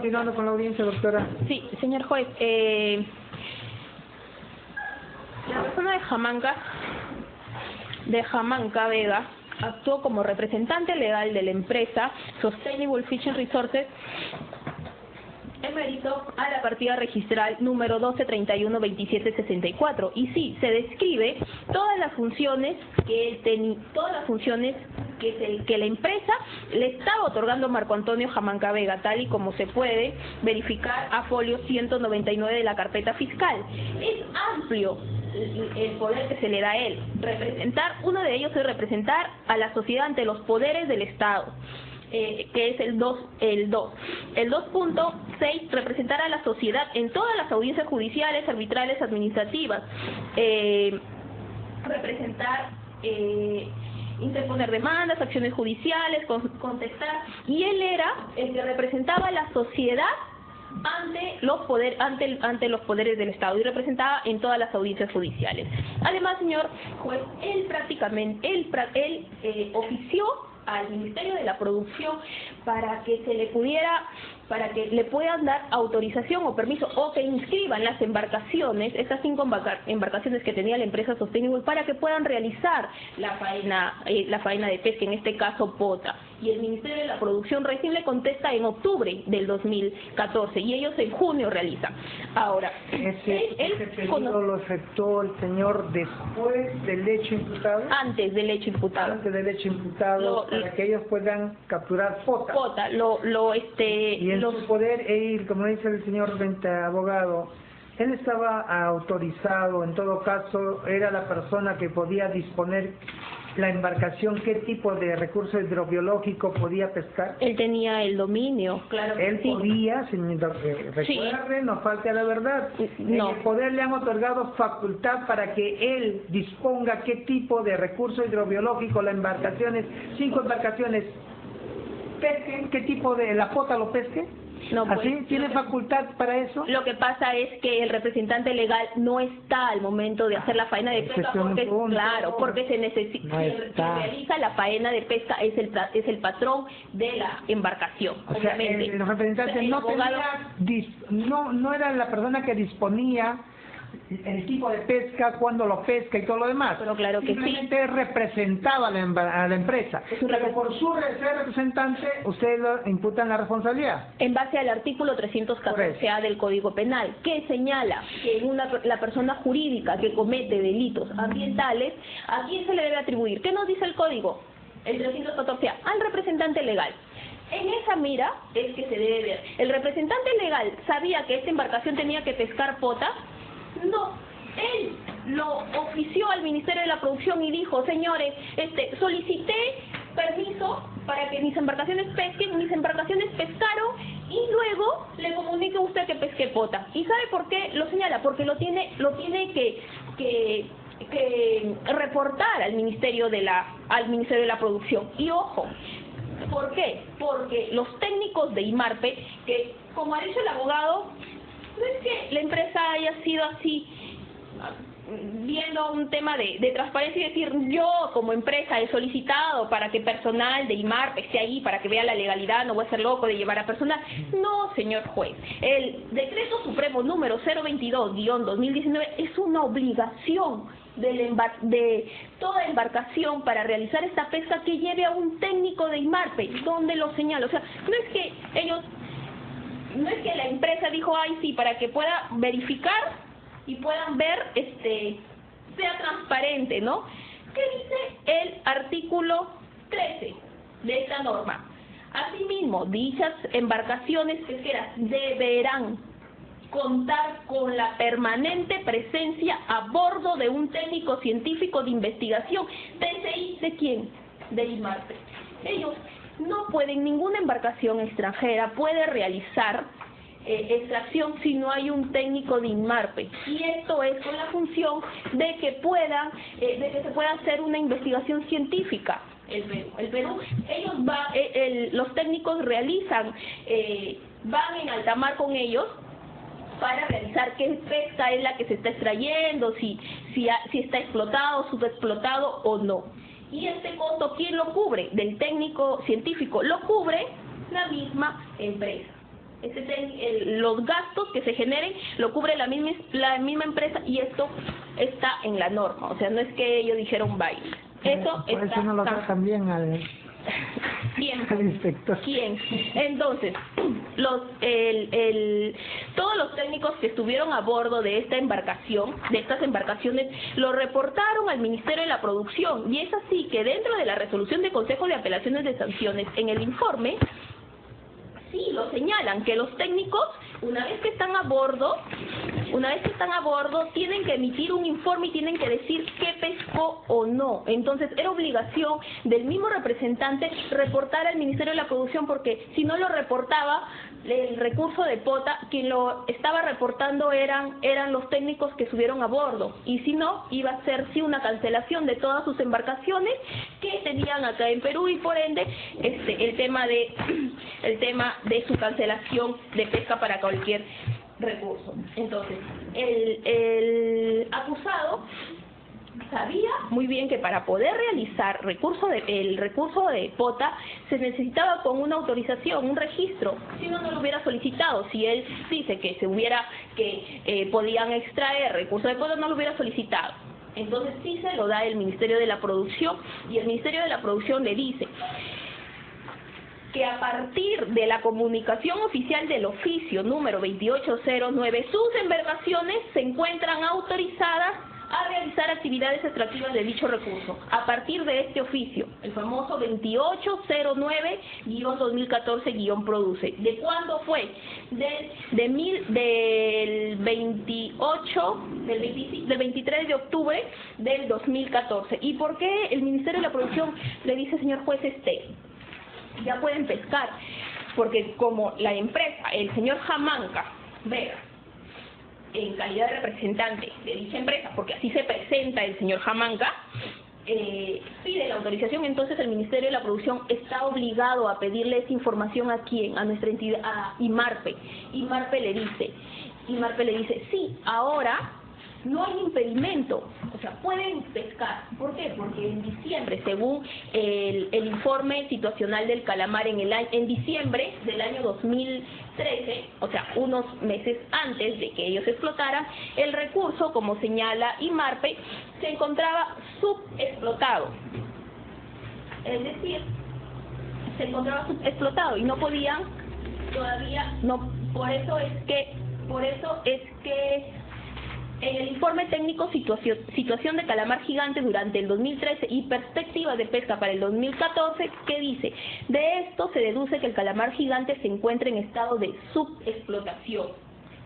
continuando con la audiencia, doctora. Sí, señor juez. La persona de Jamanca Vega actuó como representante legal de la empresa Sustainable Fishing Resources en mérito a la partida registral número 12312764. Y sí, se describe todas las funciones que que la empresa le estaba otorgando a Marco Antonio Jamanca Vega, tal y como se puede verificar a folio 199 de la carpeta fiscal. Es amplio el poder que se le da a él. Uno de ellos es representar a la sociedad ante los poderes del Estado. Que es el 2. El 2.6, representar a la sociedad en todas las audiencias judiciales, arbitrales, administrativas. Representar, interponer demandas, acciones judiciales, contestar. Y él era el que representaba a la sociedad ante los poderes del Estado y representaba en todas las audiencias judiciales. Además, señor juez, él ofició al Ministerio de la Producción para que le puedan dar autorización o permiso o que inscriban las embarcaciones, estas 5 embarcaciones que tenía la empresa Sustainable, para que puedan realizar la faena de pesca, en este caso pota. Y el Ministerio de la Producción recién le contesta en octubre del 2014 y ellos en junio realizan. Ahora, ¿Ese pedido lo efectuó el señor después del hecho imputado? Antes del hecho imputado. Antes del hecho imputado, para que ellos puedan capturar pota. Y en su poder, él, como dice el señor abogado, él estaba autorizado, en todo caso, era la persona que podía disponer la embarcación, qué tipo de recurso hidrobiológico podía pescar. Él tenía el dominio, claro. Él sí. Podía, señor, recuerde, sí. No falte a la verdad. No. En el poder le han otorgado facultad para que él disponga qué tipo de recurso hidrobiológico las embarcaciones, 5 embarcaciones, pesquen, qué tipo de la pota lo pesque. No, pues, ¿así? ¿Tiene facultad para eso? Lo que pasa es que el representante legal no está al momento de hacer la faena de pesca porque se necesita, quien realiza la faena de pesca es el patrón de la embarcación. O sea, el representante no era la persona que disponía el tipo de pesca, cuándo lo pesca y todo lo demás. Pero claro que simplemente representaba a la empresa. Pero por su ser representante, ustedes lo imputan la responsabilidad. En base al artículo 314A del Código Penal, que señala que la persona jurídica que comete delitos ambientales, ¿a quién se le debe atribuir? ¿Qué nos dice el Código? El 314A, al representante legal. En esa mira es que se debe ver. ¿El representante legal sabía que esta embarcación tenía que pescar pota? No, él lo ofició al Ministerio de la Producción y dijo, señores, solicité permiso para que mis embarcaciones pesquen, mis embarcaciones pescaron y luego le comunique a usted que pesque pota. ¿Y sabe por qué lo señala? Porque lo tiene que reportar al Ministerio de la Producción. Y ojo, ¿por qué? Porque los técnicos de IMARPE, que como ha dicho el abogado, no es que la empresa haya sido así, viendo un tema de transparencia y decir, yo como empresa he solicitado para que personal de IMARPE esté ahí para que vea la legalidad, no voy a ser loco de llevar a personal. No, señor juez, el Decreto Supremo número 022-2019 es una obligación de toda embarcación para realizar esta pesca que lleve a un técnico de IMARPE, donde lo señala. O sea, no es que la empresa dijo, ay sí, para que pueda verificar y puedan ver, sea transparente, ¿no? ¿Qué dice el artículo 13 de esta norma? Asimismo, dichas embarcaciones pesqueras deberán contar con la permanente presencia a bordo de un técnico científico de investigación. ¿TCI de quién? De IMARPE. Ellos no pueden, ninguna embarcación extranjera puede realizar extracción si no hay un técnico de IMARPE, y esto es con la función de que se pueda hacer una investigación científica. El Perú, los técnicos realizan, van en alta mar con ellos para realizar qué pesca es la que se está extrayendo, si está explotado, subexplotado o no. Y este costo, ¿quién lo cubre? Del técnico científico, lo cubre la misma empresa. Los gastos que se generen lo cubre la misma empresa y esto está en la norma. O sea, no es que ellos dijeron bye. Eso por eso no lo tratan bien al inspector. ¿Quién? Entonces, todos los técnicos que estuvieron a bordo de estas embarcaciones, lo reportaron al Ministerio de la Producción, y es así que dentro de la resolución de Consejo de Apelaciones de Sanciones, en el informe, sí lo señalan, que los técnicos, una vez que están a bordo, tienen que emitir un informe y tienen que decir qué pescó o no. Entonces, era obligación del mismo representante reportar al Ministerio de la Producción, porque si no lo reportaba, el recurso de POTA, quien lo estaba reportando eran los técnicos que subieron a bordo, y si no, iba a ser sí una cancelación de todas sus embarcaciones que tenían acá en Perú, y por ende el tema de su cancelación de pesca para cualquier recurso. Entonces, el acusado sabía muy bien que para poder realizar el recurso de POTA se necesitaba con una autorización, un registro. Si no lo hubiera solicitado. Si él dice que podían extraer recursos de POTA, no lo hubiera solicitado. Entonces sí se lo da el Ministerio de la Producción, y el Ministerio de la Producción le dice que a partir de la comunicación oficial del oficio número 2809, sus embarcaciones se encuentran autorizadas a realizar actividades extractivas de dicho recurso. A partir de este oficio, el famoso 2809-2014-produce. ¿De cuándo fue? Del 23 de octubre del 2014. ¿Y por qué el Ministerio de la Producción le dice, señor juez, ya pueden pescar? Porque como la empresa, el señor Jamanca Vega, en calidad de representante de dicha empresa, porque así se presenta el señor Jamanca, pide la autorización, entonces el Ministerio de la Producción está obligado a pedirle esa información ¿a quién? A nuestra entidad, a IMARPE. IMARPE le dice, sí, ahora no hay impedimento, o sea, pueden pescar. ¿Por qué? Porque en diciembre, según el informe situacional del calamar, en diciembre del año 2013, o sea, unos meses antes de que ellos explotaran, el recurso, como señala IMARPE, se encontraba subexplotado. Es decir, se encontraba subexplotado y no podían todavía, no, por eso es que en el informe técnico situación de calamar gigante durante el 2013 y perspectivas de pesca para el 2014, ¿qué dice? De esto se deduce que el calamar gigante se encuentra en estado de subexplotación.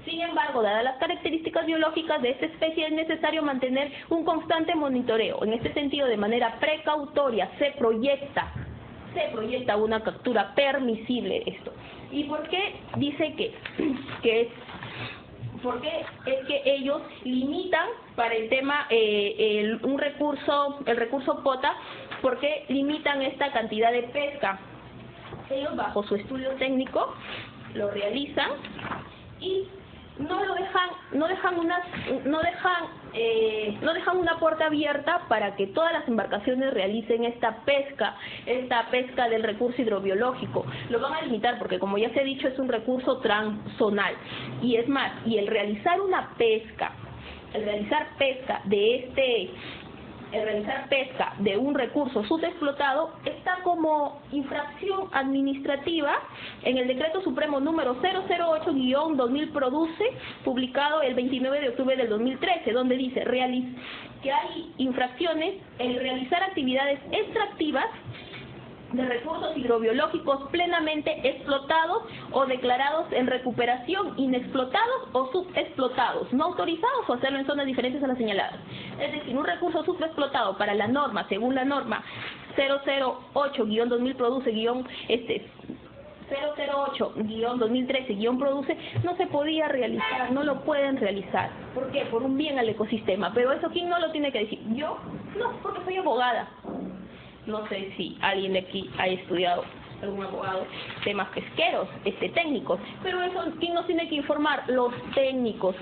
Sin embargo, dadas las características biológicas de esta especie, es necesario mantener un constante monitoreo. En este sentido, de manera precautoria, se proyecta una captura permisible esto. ¿Y por qué dice que es? Porque es que ellos limitan para el tema el recurso POTA, porque limitan esta cantidad de pesca. Ellos bajo su estudio técnico lo realizan y no dejan una puerta abierta para que todas las embarcaciones realicen esta pesca del recurso hidrobiológico. Lo van a limitar porque, como ya se ha dicho, es un recurso transzonal. Y es más, y el realizar pesca de un recurso subexplotado está como infracción administrativa en el Decreto Supremo número 008-2000 produce, publicado el 29 de octubre del 2013, donde dice que hay infracciones en realizar actividades extractivas de recursos hidrobiológicos plenamente explotados o declarados en recuperación, inexplotados o subexplotados, no autorizados o hacerlo en zonas diferentes a las señaladas. Es decir, un recurso subexplotado para la norma, según la norma 008-2000 produce 008-2013-produce, no se podía realizar, no lo pueden realizar. ¿Por qué? Por un bien al ecosistema. Pero eso, ¿quién no lo tiene que decir? ¿Yo? No, porque soy abogada. No sé si alguien de aquí ha estudiado, algún abogado, temas pesqueros, técnicos, pero eso, ¿quién nos tiene que informar? Los técnicos,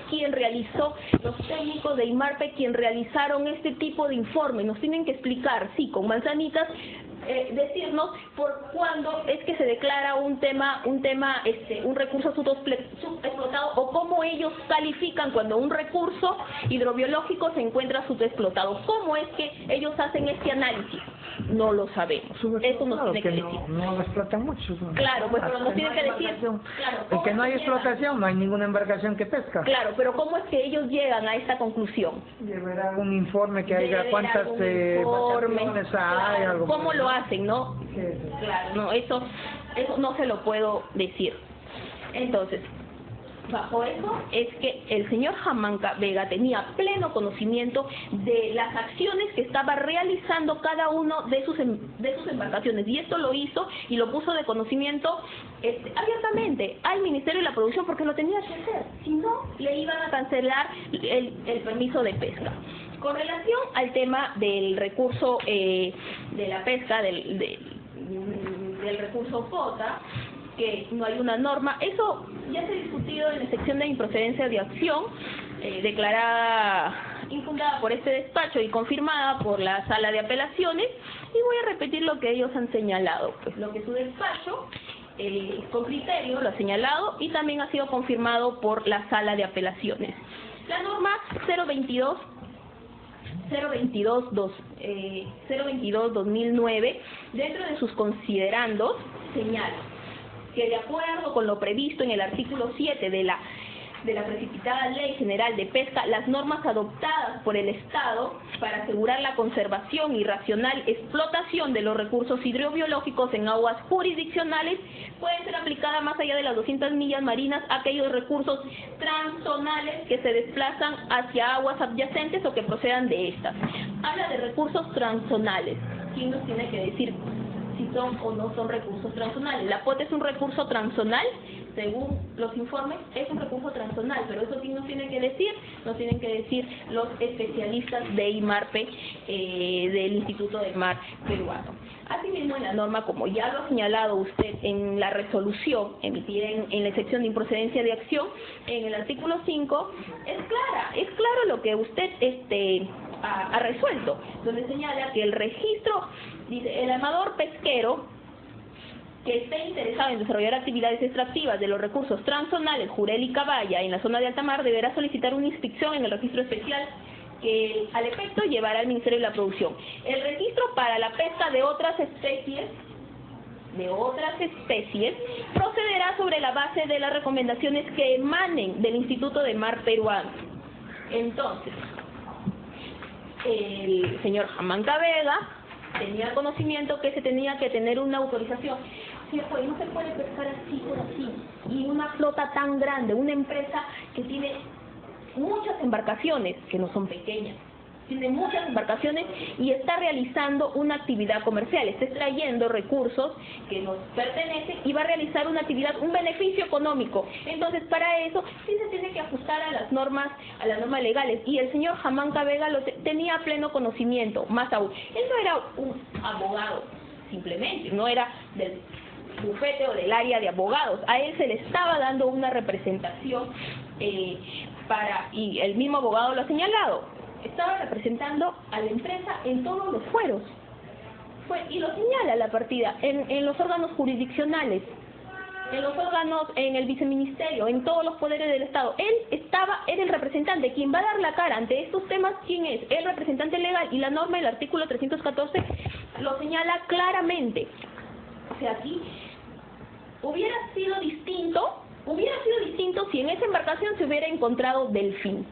los técnicos de IMARPE, quien realizaron este tipo de informe, nos tienen que explicar, sí, con manzanitas, decirnos por cuándo es que se declara un recurso subexplotado, o cómo ellos califican cuando un recurso hidrobiológico se encuentra subexplotado. ¿Cómo es que ellos hacen este análisis? No lo sabemos. Eso nos tiene que decir. No lo explotan mucho. Claro, pues pero nos tiene que decir. Y que no hay explotación, no hay ninguna embarcación que pesca. Claro, pero ¿cómo es que ellos llegan a esta conclusión? Deberá un informe que haya cuántas embarcaciones hay, algo. ¿Cómo lo hacen, no? Sí. Claro, no, eso no se lo puedo decir. Entonces, bajo eso es que el señor Jamanca Vega tenía pleno conocimiento de las acciones que estaba realizando cada uno de sus embarcaciones, y esto lo hizo y lo puso de conocimiento abiertamente al Ministerio de la Producción, porque lo tenía que hacer, si no le iban a cancelar el permiso de pesca. Con relación al tema del recurso de la pesca, del recurso cuota, que no hay una norma, eso ya se ha discutido en la sección de improcedencia de acción, declarada infundada por este despacho y confirmada por la Sala de Apelaciones, y voy a repetir lo que ellos han señalado, pues lo que su despacho con criterio lo ha señalado y también ha sido confirmado por la Sala de Apelaciones. La norma 022/2009, dentro de sus considerandos, señala que de acuerdo con lo previsto en el artículo 7 de la precipitada Ley General de Pesca, las normas adoptadas por el Estado para asegurar la conservación y racional explotación de los recursos hidrobiológicos en aguas jurisdiccionales pueden ser aplicadas más allá de las 200 millas marinas a aquellos recursos transzonales que se desplazan hacia aguas adyacentes o que procedan de estas. Habla de recursos transzonales. ¿Quién nos tiene que decir si son o no son recursos transzonales? La POT es un recurso transzonal, según los informes, es un recurso transzonal, pero eso sí nos tienen que decir, los especialistas de IMARPE, del Instituto del Mar Peruano. Asimismo, en la norma, como ya lo ha señalado usted en la resolución emitida en la sección de improcedencia de acción, en el artículo 5, es claro lo que usted ha resuelto, donde señala que el registro, dice, el armador pesquero que esté interesado en desarrollar actividades extractivas de los recursos transzonales Jurel y Cabaya en la zona de alta mar deberá solicitar una inscripción en el registro especial que al efecto llevará al Ministerio de la Producción. El registro para la pesca de otras especies procederá sobre la base de las recomendaciones que emanen del Instituto de Mar Peruano. Entonces, el señor Jamanca Vega tenía conocimiento que se tenía que tener una autorización. Sí, pues no se puede pescar así por así. Y una flota tan grande, una empresa que tiene muchas embarcaciones, que no son pequeñas, tiene muchas embarcaciones y está realizando una actividad comercial, está extrayendo recursos que nos pertenecen y va a realizar una actividad, un beneficio económico. Entonces, para eso sí se tiene que ajustar a las normas legales, y el señor Jamanca Vega tenía pleno conocimiento. Más aún, él no era un abogado simplemente, no era del bufete o del área de abogados, a él se le estaba dando una representación y el mismo abogado lo ha señalado, estaba representando a la empresa en todos los fueros, y lo señala la partida, en los órganos jurisdiccionales, en los órganos, en el viceministerio, en todos los poderes del Estado. Él era el representante, quien va a dar la cara ante estos temas. ¿Quién es? El representante legal, y la norma del artículo 314 lo señala claramente. O sea, aquí hubiera sido distinto si en esa embarcación se hubiera encontrado delfines.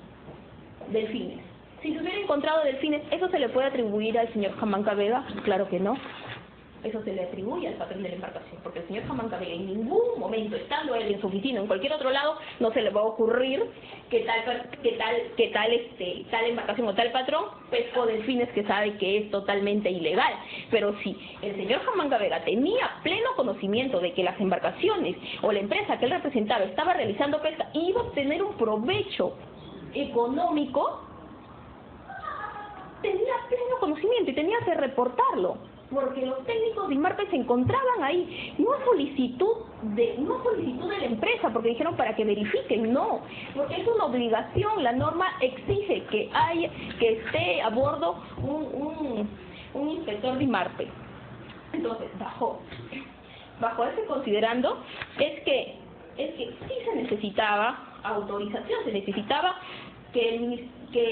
Si se hubiera encontrado delfines, ¿eso se le puede atribuir al señor Jamanca Vega? Claro que no. Eso se le atribuye al patrón de la embarcación, porque el señor Jamanca Vega en ningún momento, estando él en su oficina o en cualquier otro lado, no se le va a ocurrir que tal embarcación o tal patrón pescó delfines, que sabe que es totalmente ilegal. Pero si el señor Jamanca Vega tenía pleno conocimiento de que las embarcaciones o la empresa que él representaba estaba realizando pesca y iba a obtener un provecho económico, tenía pleno conocimiento y tenía que reportarlo, porque los técnicos de IMARPE se encontraban ahí, no solicitud de la empresa, porque dijeron para que verifiquen, no, porque es una obligación, la norma exige que esté a bordo un inspector de IMARPE. Entonces, bajo ese considerando, es que sí se necesitaba autorización, se necesitaba que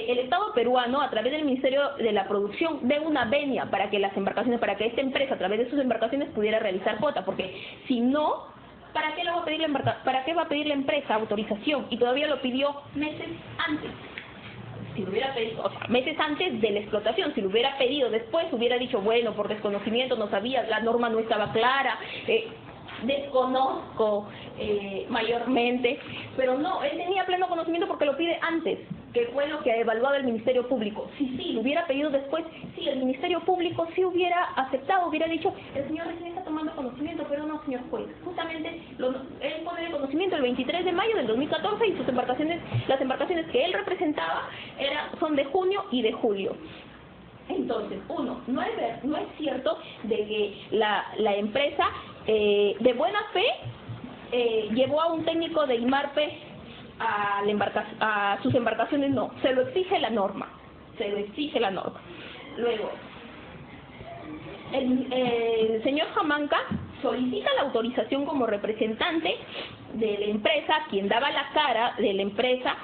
el Estado peruano, a través del Ministerio de la Producción, dé una venia para que las embarcaciones, para que esta empresa, a través de sus embarcaciones, pudiera realizar cuota, porque si no, ¿para qué va a pedir la empresa autorización? Y todavía lo pidió meses antes. Si lo hubiera pedido, o sea, meses antes de la explotación, si lo hubiera pedido después, hubiera dicho, bueno, por desconocimiento, no sabía, la norma no estaba clara, desconozco mayormente, pero no, él tenía pleno conocimiento porque lo pide antes, que fue lo que ha evaluado el Ministerio Público. Si lo hubiera pedido después, sí, el Ministerio Público sí hubiera aceptado, hubiera dicho, el señor recién está tomando conocimiento, pero no, señor juez. Justamente, él pone de conocimiento el 23 de mayo del 2014 y sus embarcaciones, las embarcaciones que él representaba son de junio y de julio. Entonces, no es cierto de que la empresa de buena fe llevó a un técnico de IMARPE a sus embarcaciones, no, se lo exige la norma, Luego, el señor Jamanca solicita la autorización como representante de la empresa, quien daba la cara de la empresa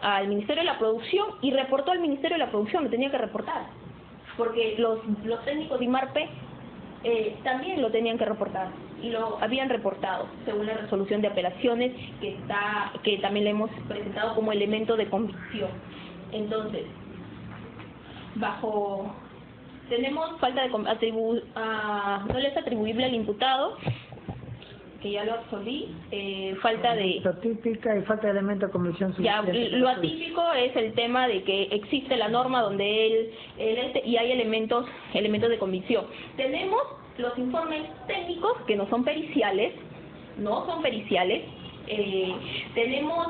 al Ministerio de la Producción, y reportó al Ministerio de la Producción, lo tenía que reportar, porque los técnicos de IMARPE también lo tenían que reportar, y lo habían reportado según la resolución de apelaciones que también le hemos presentado como elemento de convicción. Entonces, tenemos falta de no le es atribuible al imputado, que ya lo absolví, falta de... Atípica y falta de elemento de convicción. Ya, lo atípico es el tema de que existe la norma donde y hay elementos de convicción. Tenemos los informes técnicos que no son periciales, tenemos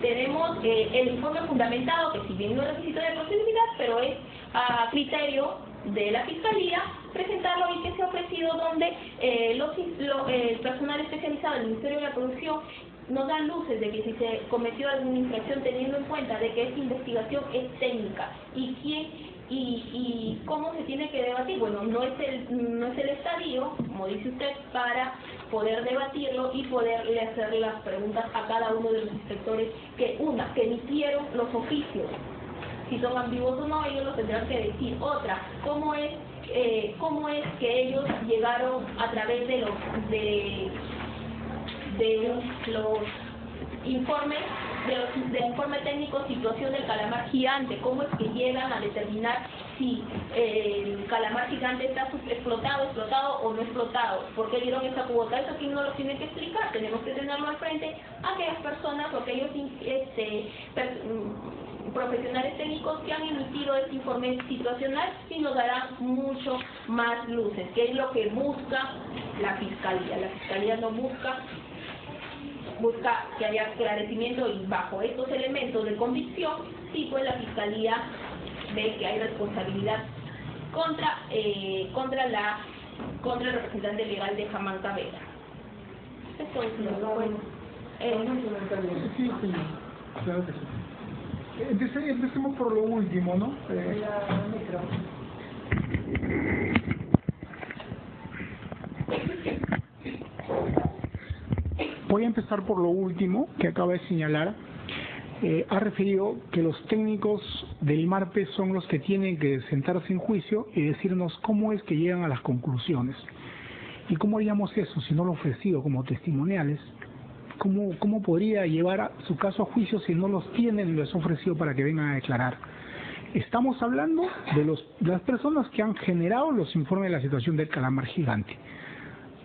el informe fundamentado, que si bien no es requisito de procedibilidad, pero es a criterio de la Fiscalía presentarlo, y que se ha ofrecido donde el personal especializado del Ministerio de la Producción nos dan luces de que si se cometió alguna infracción, teniendo en cuenta de que esta investigación es técnica y cómo se tiene que debatir. Bueno, no es el estadio, como dice usted, para poder debatirlo y poderle hacer las preguntas a cada uno de los inspectores que emitieron los oficios. Si son ambiguos o no, ellos lo tendrán que decir. Otra, ¿cómo es que ellos llegaron a través de los informes, del informe técnico situación del calamar gigante? ¿Cómo es que llegan a determinar si el calamar gigante está explotado o no explotado? ¿Por qué dieron esa cuota? Eso aquí no lo tiene que explicar, tenemos que tenerlo al frente a aquellas personas o aquellos profesionales técnicos que han emitido este informe situacional, y nos darán mucho más luces, que es lo que busca la Fiscalía. La Fiscalía no busca que haya esclarecimiento, y bajo estos elementos de convicción, sí, pues la Fiscalía ve que hay responsabilidad contra el representante legal de Jamanca Vera. Esto es lo bueno. Sí, claro que sí. Empecemos por lo último, ¿no? Voy a empezar por lo último que acaba de señalar. Ha referido que los técnicos del IMARPE son los que tienen que sentarse en juicio y decirnos cómo es que llegan a las conclusiones. ¿Y cómo haríamos eso si no lo ofrecido como testimoniales? ¿Cómo podría llevar su caso a juicio si no los tienen y los ha ofrecido para que vengan a declarar? Estamos hablando de las personas que han generado los informes de la situación del calamar gigante.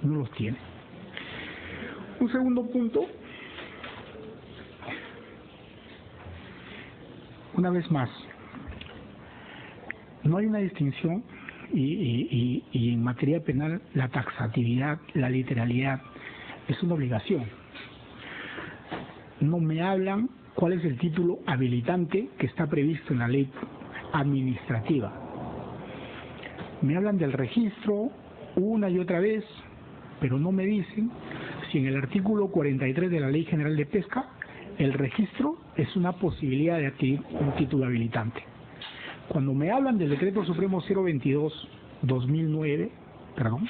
No los tienen. Un segundo punto. Una vez más, no hay una distinción y en materia penal la taxatividad, la literalidad es una obligación. No me hablan cuál es el título habilitante que está previsto en la ley administrativa. Me hablan del registro una y otra vez, pero no me dicen si en el artículo 43 de la Ley General de Pesca el registro es una posibilidad de adquirir un título habilitante. Cuando me hablan del Decreto Supremo 022/2009, perdón,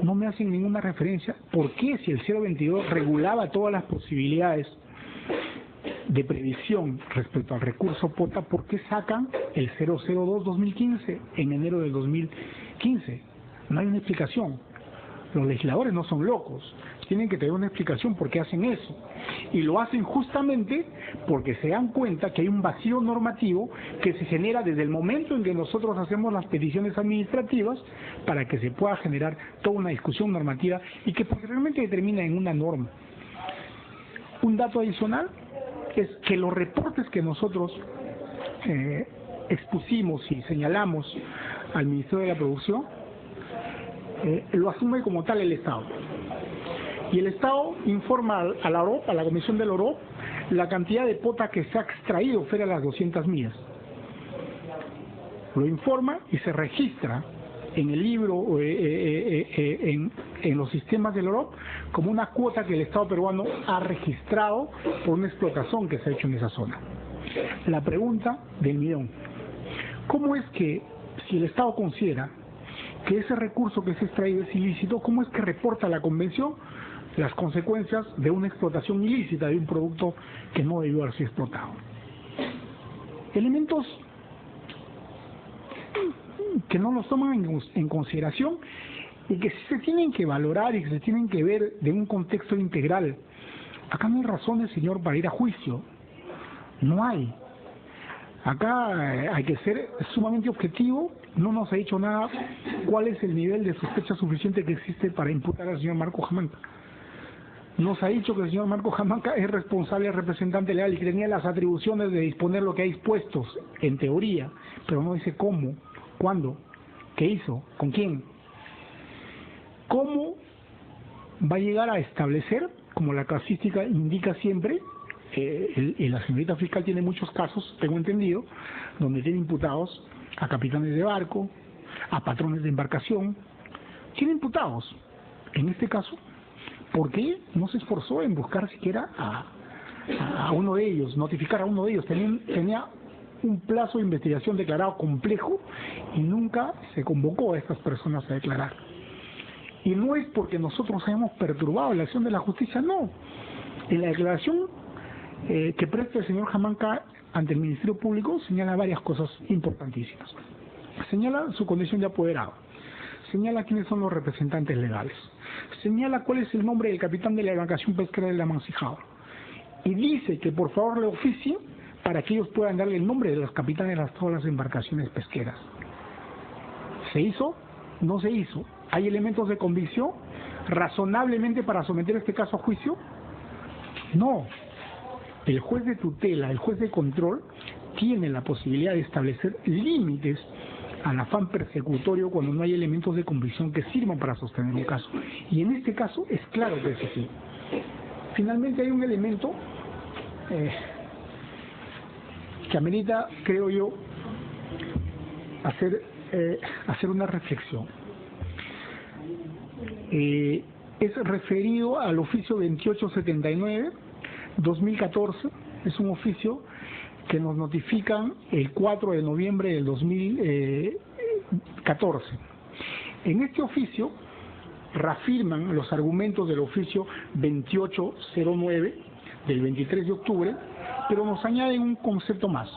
no me hacen ninguna referencia. ¿Por qué, si el 022 regulaba todas las posibilidades de previsión respecto al recurso POTA, por qué sacan el 002-2015 en enero del 2015? No hay una explicación. Los legisladores no son locos, tienen que tener una explicación por qué hacen eso. Y lo hacen justamente porque se dan cuenta que hay un vacío normativo que se genera desde el momento en que nosotros hacemos las peticiones administrativas para que se pueda generar toda una discusión normativa y que posteriormente determina en una norma. Un dato adicional es que los reportes que nosotros expusimos y señalamos al Ministerio de la Producción lo asume como tal el Estado. Y el Estado informa a la OROP, a la Comisión del OROP, la cantidad de POTA que se ha extraído fuera de las 200 millas. Lo informa y se registra en el libro, en los sistemas del OROP, como una cuota que el Estado peruano ha registrado por una explotación que se ha hecho en esa zona. La pregunta del millón: ¿cómo es que, si el Estado considera que ese recurso que se ha extraído es ilícito, cómo es que reporta a la Convención las consecuencias de una explotación ilícita de un producto que no debió haber sido explotado? Elementos que no los toman en consideración y que sí se tienen que valorar y que se tienen que ver de un contexto integral. Acá no hay razones, señor, para ir a juicio. No hay. Acá hay que ser sumamente objetivo. No nos ha dicho nada cuál es el nivel de sospecha suficiente que existe para imputar al señor Marco Jamanca. Nos ha dicho que el señor Marco Jamanca es responsable, representante legal y que tenía las atribuciones de disponer lo que ha dispuesto, en teoría, pero no dice cómo, cuándo, qué hizo, con quién. ¿Cómo va a llegar a establecer, como la casística indica siempre, y la señorita fiscal tiene muchos casos, tengo entendido, donde tiene imputados a capitanes de barco, a patrones de embarcación, tiene imputados. En este caso, ¿por qué no se esforzó en buscar siquiera a uno de ellos, notificar a uno de ellos? Tenía un plazo de investigación declarado complejo y nunca se convocó a estas personas a declarar. Y no es porque nosotros hayamos perturbado la acción de la justicia, no. En la declaración que presta el señor Jamanca ante el Ministerio Público señala varias cosas importantísimas. Señala su condición de apoderado, señala quiénes son los representantes legales, señala cuál es el nombre del capitán de la embarcación pesquera de la Mansijao y dice que por favor le oficie para que ellos puedan darle el nombre de los capitanes de todas las embarcaciones pesqueras. ¿Se hizo? No se hizo. ¿Hay elementos de convicción razonablemente para someter este caso a juicio? No. El juez de tutela, el juez de control, tiene la posibilidad de establecer límites al afán persecutorio cuando no hay elementos de convicción que sirvan para sostener un caso. Y en este caso es claro que es así. Finalmente hay un elemento que amerita, creo yo, hacer una reflexión. Es referido al oficio 2879-2014, es un oficio que nos notifican el 4 de noviembre del 2014. En este oficio reafirman los argumentos del oficio 2809 del 23 de octubre, pero nos añaden un concepto más.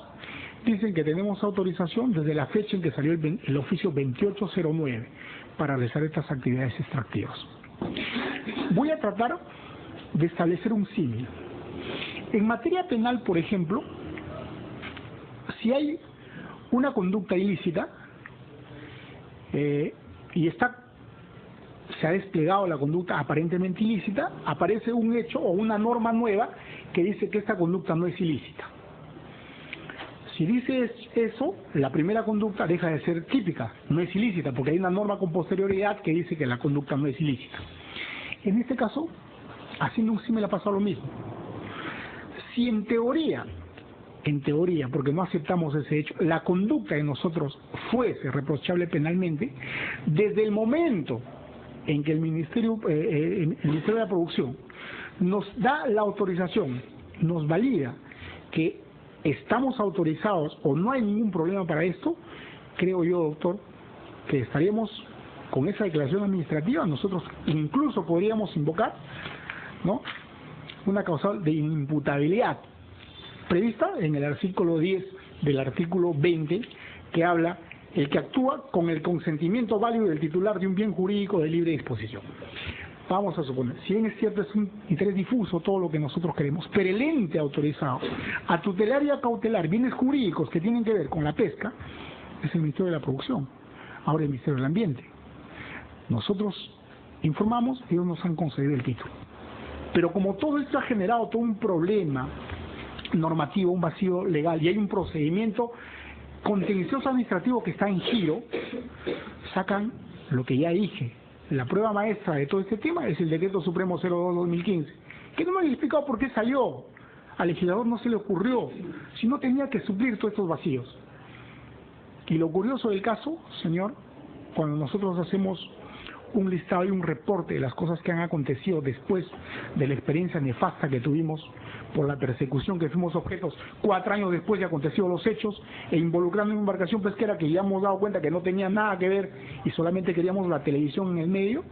Dicen que tenemos autorización desde la fecha en que salió el oficio 2809 para realizar estas actividades extractivas. Voy a tratar de establecer un símil. En materia penal, por ejemplo, si hay una conducta ilícita y se ha desplegado la conducta aparentemente ilícita, aparece un hecho o una norma nueva que dice que esta conducta no es ilícita. Si dice eso, la primera conducta deja de ser típica, no es ilícita, porque hay una norma con posterioridad que dice que la conducta no es ilícita. En este caso, haciendo un símil ha pasado lo mismo. Si en teoría, porque no aceptamos ese hecho, la conducta de nosotros fuese reprochable penalmente, desde el momento en que el Ministerio de la Producción nos da la autorización, nos valida que estamos autorizados o no hay ningún problema para esto, creo yo, doctor, que estaríamos con esa declaración administrativa nosotros incluso podríamos invocar, ¿no?, una causal de inimputabilidad prevista en el artículo 10 del artículo 20, que habla el que actúa con el consentimiento válido del titular de un bien jurídico de libre disposición. Vamos a suponer, si bien es cierto, es un interés difuso todo lo que nosotros queremos, pero el ente autorizado a tutelar y a cautelar bienes jurídicos que tienen que ver con la pesca es el Ministerio de la Producción, ahora el Ministerio del Ambiente. Nosotros informamos y ellos nos han concedido el título. Pero como todo esto ha generado todo un problema normativo, un vacío legal, y hay un procedimiento contencioso administrativo que está en giro, sacan lo que ya dije. La prueba maestra de todo este tema es el Decreto Supremo 02/2015, que no me han explicado por qué salió. Al legislador no se le ocurrió, si no tenía que suplir todos estos vacíos. Y lo curioso del caso, señor, cuando nosotros hacemos un listado y un reporte de las cosas que han acontecido después de la experiencia nefasta que tuvimos por la persecución que fuimos objetos 4 años después de acontecidos los hechos, e involucrando una embarcación pesquera que ya hemos dado cuenta que no tenía nada que ver y solamente queríamos la televisión en el medio.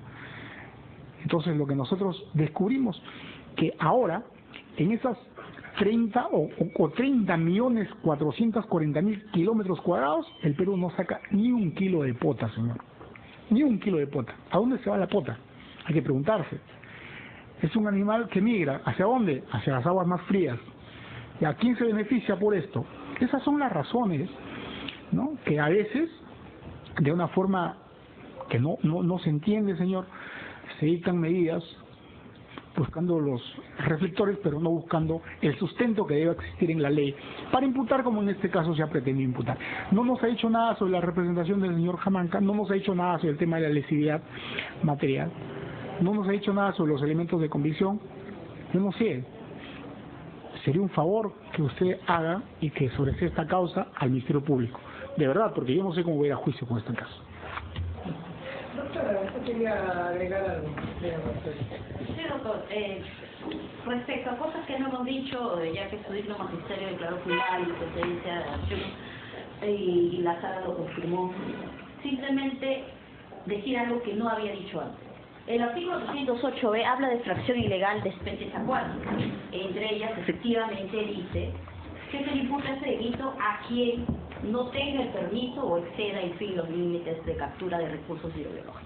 Entonces lo que nosotros descubrimos, que ahora en esas 30 o 30.440.000 kilómetros cuadrados, el Perú no saca ni 1 kilo de pota, señor. Ni 1 kilo de pota. ¿A dónde se va la pota? Hay que preguntarse. Es un animal que migra. ¿Hacia dónde? Hacia las aguas más frías. ¿Y a quién se beneficia por esto? Esas son las razones, ¿no?, que a veces, de una forma que no se entiende, señor, se dictan medidas buscando los reflectores, pero no buscando el sustento que debe existir en la ley para imputar, como en este caso se ha pretendido imputar. No nos ha dicho nada sobre la representación del señor Jamanca, no nos ha dicho nada sobre el tema de la lesividad material, no nos ha dicho nada sobre los elementos de convicción. Yo no sé, sería un favor que usted haga y que sobresea esta causa al Ministerio Público, de verdad, porque yo no sé cómo voy a ir a juicio con este caso. Doctora, ¿usted quería agregar algo? Sí, doctor. Respecto a cosas que no hemos dicho, ya que su digno magisterio declaró plural y la sentencia de acción y la sala lo confirmó, simplemente decir algo que no había dicho antes. El artículo 308b habla de extracción ilegal de especies acuáticas. Entre ellas, efectivamente, dice que se le imputa ese delito a quien no tenga el permiso o exceda, en fin, los límites de captura de recursos biológicos.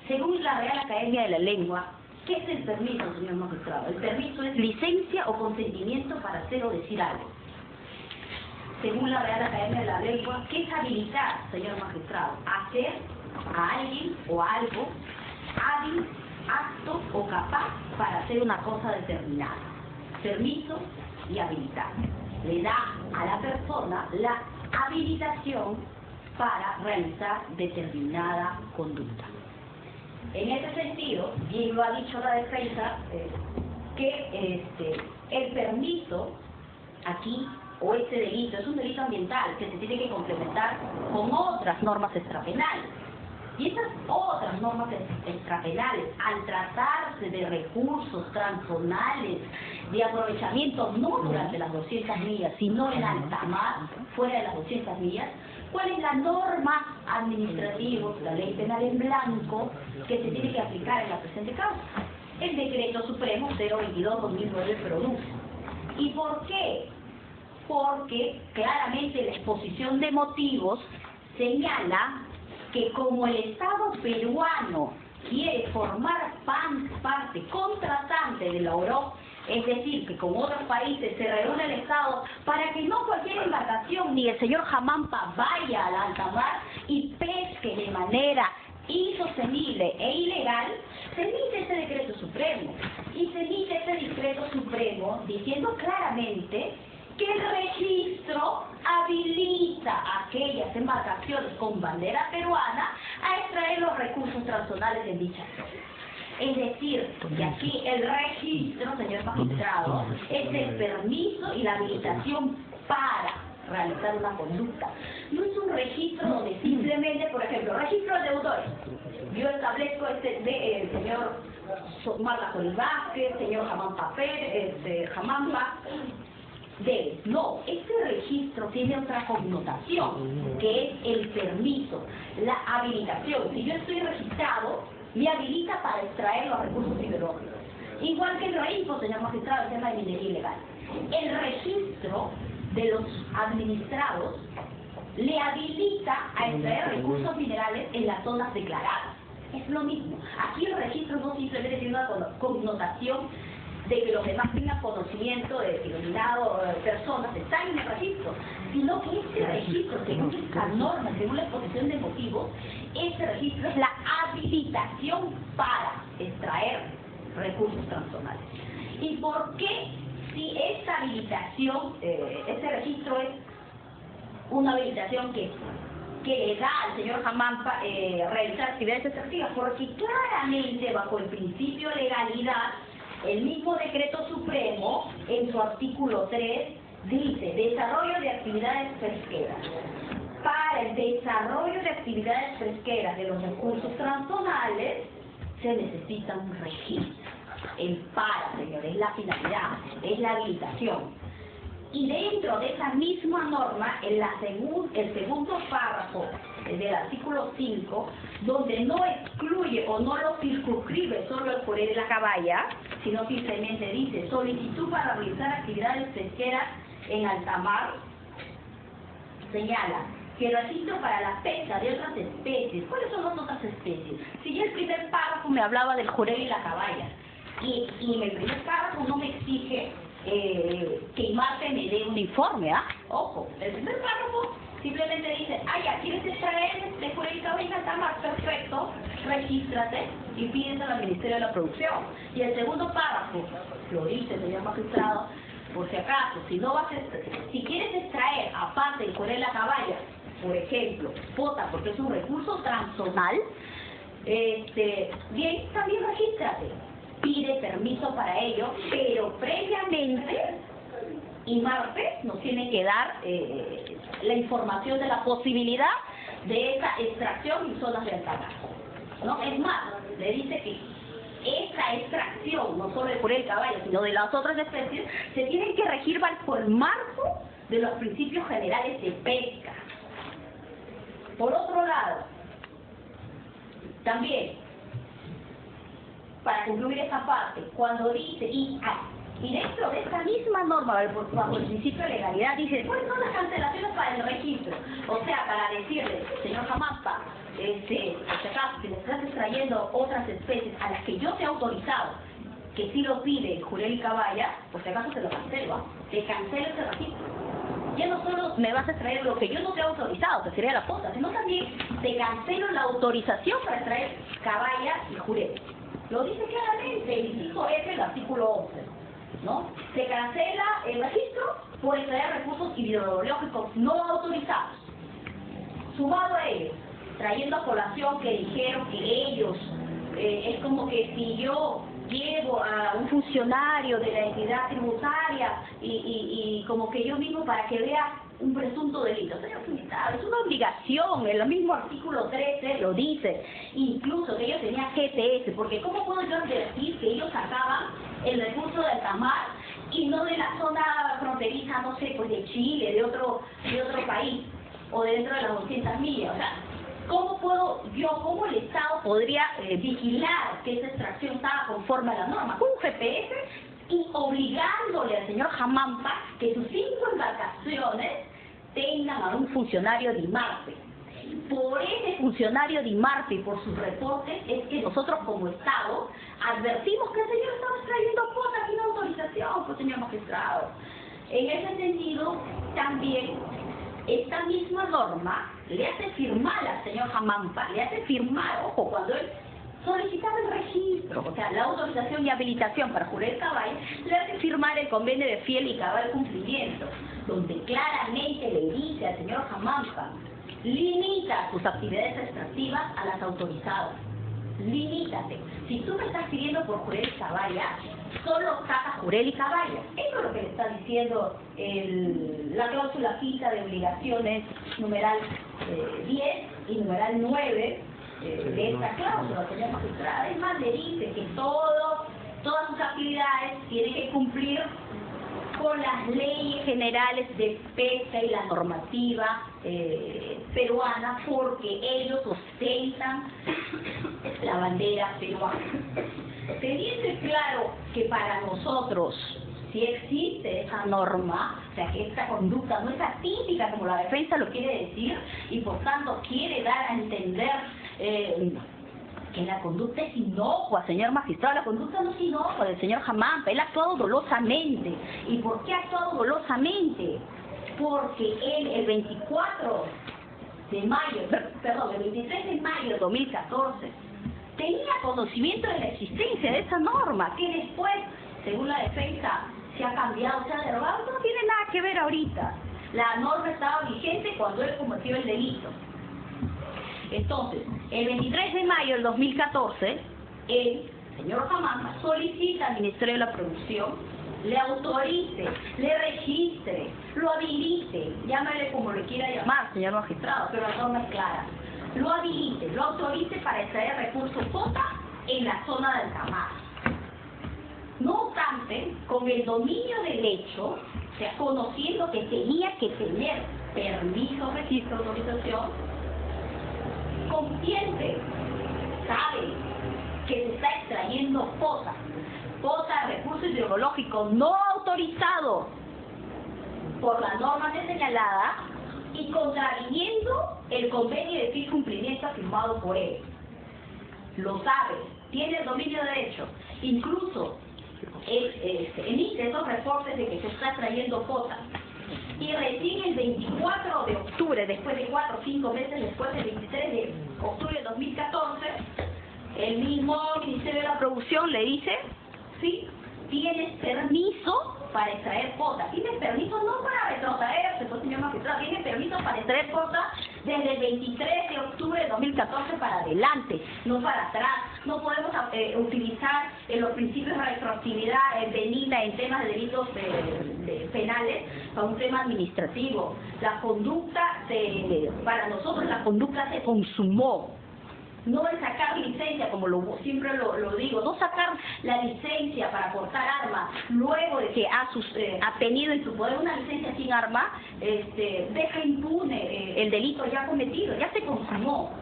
Según la Real Academia de la Lengua, ¿qué es el permiso, señor magistrado? El permiso es licencia o consentimiento para hacer o decir algo. Según la Real Academia de la Lengua, ¿qué es habilitar, señor magistrado? Hacer a alguien o algo hábil, apto o capaz para hacer una cosa determinada. Permiso y habilitar. Le da a la persona la habilitación para realizar determinada conducta. En ese sentido, bien lo ha dicho la defensa, que el permiso aquí, o este delito, es un delito ambiental que se tiene que complementar con otras normas extrapenales. Y esas otras normas extrapenales, al tratarse de recursos transzonales, de aprovechamiento no durante las 200 millas, sino en alta mar, fuera de las 200 millas, ¿cuál es la norma administrativa, la ley penal en blanco, que se tiene que aplicar en la presente causa? El Decreto Supremo 022/2009 produce. ¿Y por qué? Porque claramente la exposición de motivos señala que como el Estado peruano quiere formar parte contratante de la OROP, es decir, que con otros países se reúne el Estado para que no cualquier embarcación ni el señor Jamampa vaya a la alta mar y pesque de manera insostenible e ilegal, se emite este decreto supremo. Y se emite este decreto supremo diciendo claramente que el registro habilita a aquellas embarcaciones con bandera peruana a extraer los recursos transzonales en dicha zona. Es decir, que aquí el registro, señor magistrado, es el permiso y la habilitación para realizar una conducta. No es un registro donde simplemente, por ejemplo, registro de deudores. Yo establezco el señor Marla Colibasque, señor Jamampa Pérez, Jamampa, debes. No, este registro tiene otra connotación, que es el permiso, la habilitación. Si yo estoy registrado, me habilita para extraer los recursos hidrológicos. Igual que el REINFO, señor magistrado, el tema de minería ilegal. El registro de los administrados le habilita a extraer recursos minerales en las zonas declaradas. Es lo mismo. Aquí el registro no simplemente tiene una connotación de que los demás tengan conocimiento de determinadas personas están en el registro, sino que este registro, según esta norma, según la exposición de motivos, este registro es la habilitación para extraer recursos transzonales. ¿Y por qué, si esta habilitación, este registro es una habilitación que le da al señor Jamampa realizar actividades extractivas? Porque claramente, bajo el principio de legalidad, el mismo decreto supremo, en su artículo 3, dice: desarrollo de actividades pesqueras. Para el desarrollo de actividades pesqueras de los recursos transzonales se necesita un registro. El para, señores, es la finalidad, es la habilitación. Y dentro de esa misma norma, en el segundo párrafo del artículo 5, donde no excluye o no lo circunscribe solo el Jurel de la Caballa, sino simplemente dice: solicitud para realizar actividades pesqueras en alta mar, señala que el registro para la pesca de otras especies. ¿Cuáles son las otras especies? Si ya el primer párrafo me hablaba del Jurel y la Caballa, y en el primer párrafo no me exige que IMARPE me dé un informe, ¿ah? Ojo, el primer párrafo simplemente dice: ya quieres extraer de Jurel y Caballa en alta mar, perfecto, regístrate y pídeselo al Ministerio de la Producción. Y el segundo párrafo lo dice, señor magistrado, por si acaso, si quieres extraer, aparte del Jurel y la Caballa, por ejemplo, pota, porque es un recurso transzonal, bien, también regístrate. Pide permiso para ello, pero previamente IMARPE nos tiene que dar la información de la posibilidad de esa extracción en zonas de alta mar, ¿no? Es más, le dice que esta extracción, no solo de Jurel y Caballa, sino de las otras especies, se tienen que regir bajo el marco de los principios generales de pesca. Por otro lado, también, para concluir esa parte, cuando dice, y dentro de esta misma norma, bajo el principio de legalidad, dice: ¿cuáles son las cancelaciones para el registro? O sea, para decirle: señor Jamampa, por si acaso, si le estás extrayendo otras especies a las que yo te he autorizado, que sí lo pide Jurel y Caballa, por si acaso te lo cancelo, te cancelo ese registro. Ya no solo me vas a extraer lo que yo no te he autorizado, que sería la pota, sino también te cancelo la autorización para extraer Caballa y Jurel. Lo dice claramente el inciso F del artículo 11, ¿no? Se cancela el registro por extraer recursos hidrológicos no autorizados. Sumado a ello, trayendo a colación que dijeron que ellos, es como que si yo llevo a un funcionario de la entidad tributaria y como que yo mismo para que vea un presunto delito. Es una obligación, en el mismo artículo 13 lo dice, incluso que ellos tenían GPS, porque ¿cómo puedo yo advertir que ellos sacaban el recurso de alta mar y no de la zona fronteriza, no sé, pues de Chile, de otro país, o dentro de las 200 millas? O sea, ¿cómo el Estado podría vigilar que esa extracción estaba conforme a la norma? Con un GPS, y obligándole al señor Jamampa que sus 5 embarcaciones tengan a un funcionario de IMARPE. Por ese funcionario de IMARPE y por sus reportes es que nosotros como Estado advertimos que el señor estaba extrayendo potas sin autorización, pues, señor magistrado. En ese sentido, también esta misma norma le hace firmar al señor Jamampa, le hace firmar, ojo, cuando él solicitaba el registro, o sea, la autorización y habilitación para Jurel y Caballa, le hace firmar el convenio de fiel y cabal cumplimiento, donde claramente le dice al señor Jamampa: limita sus actividades extractivas a las autorizadas. Limítate. Si tú me estás pidiendo por Jurel y Caballa, solo saca Jurel y Caballa. Eso es lo que le está diciendo la cláusula quinta de obligaciones, numeral 10 y numeral 9 de esta cláusula, señor magistrado. Además le dice que todas sus actividades tienen que cumplir con con las leyes generales de pesca y la normativa peruana, porque ellos ostentan la bandera peruana. Teniendo claro que para nosotros si existe esa norma, o sea que esta conducta no es atípica como la defensa lo quiere decir, y por tanto quiere dar a entender que la conducta es inocua, señor magistrado. La conducta no es inocua del señor Hamampa, él ha actuado dolosamente. ¿Y por qué ha actuado dolosamente? Porque él el 24 de mayo, perdón, el 23 de mayo de 2014 tenía conocimiento de la existencia de esa norma, que después, según la defensa, se ha cambiado, se ha derogado, no tiene nada que ver ahorita. La norma estaba vigente cuando él cometió el delito. Entonces, el 23 de mayo del 2014, el señor Hamampa solicita al Ministerio de la Producción, le autorice, le registre, lo habilite, llámale como le quiera llamar, señor magistrado, pero la norma es clara. Lo habilite, lo autorice para extraer recursos FOTA en la zona del Camargo. No obstante, con el dominio del hecho, o sea, conociendo que tenía que tener permiso, registro, autorización, consciente, sabe que se está extrayendo FOTA, recursos hidrológicos no autorizados por la norma señalada y contraviniendo el convenio de firme cumplimiento firmado por él. Lo sabe, tiene el dominio de hecho, incluso emite esos reportes de que se está trayendo FOTA. Y recién el 24 de octubre, después de 4 o 5 meses después del 23 de octubre de 2014, el mismo Ministerio de la Producción le dice, sí, tienes permiso para extraer FOTA. Tienes permiso no para retrotraerse, pues, señor magistrado, tienes permiso para extraer FOTA desde el 23 de octubre de 2014 para adelante, no para atrás. No podemos utilizar los principios de retroactividad benigna en temas de delitos penales para un tema administrativo. La conducta, para nosotros la conducta se consumó. No es sacar licencia, como siempre lo digo, no sacar la licencia para portar armas luego de que ha tenido en su poder una licencia sin arma, deja impune el delito ya cometido, ya se consumó.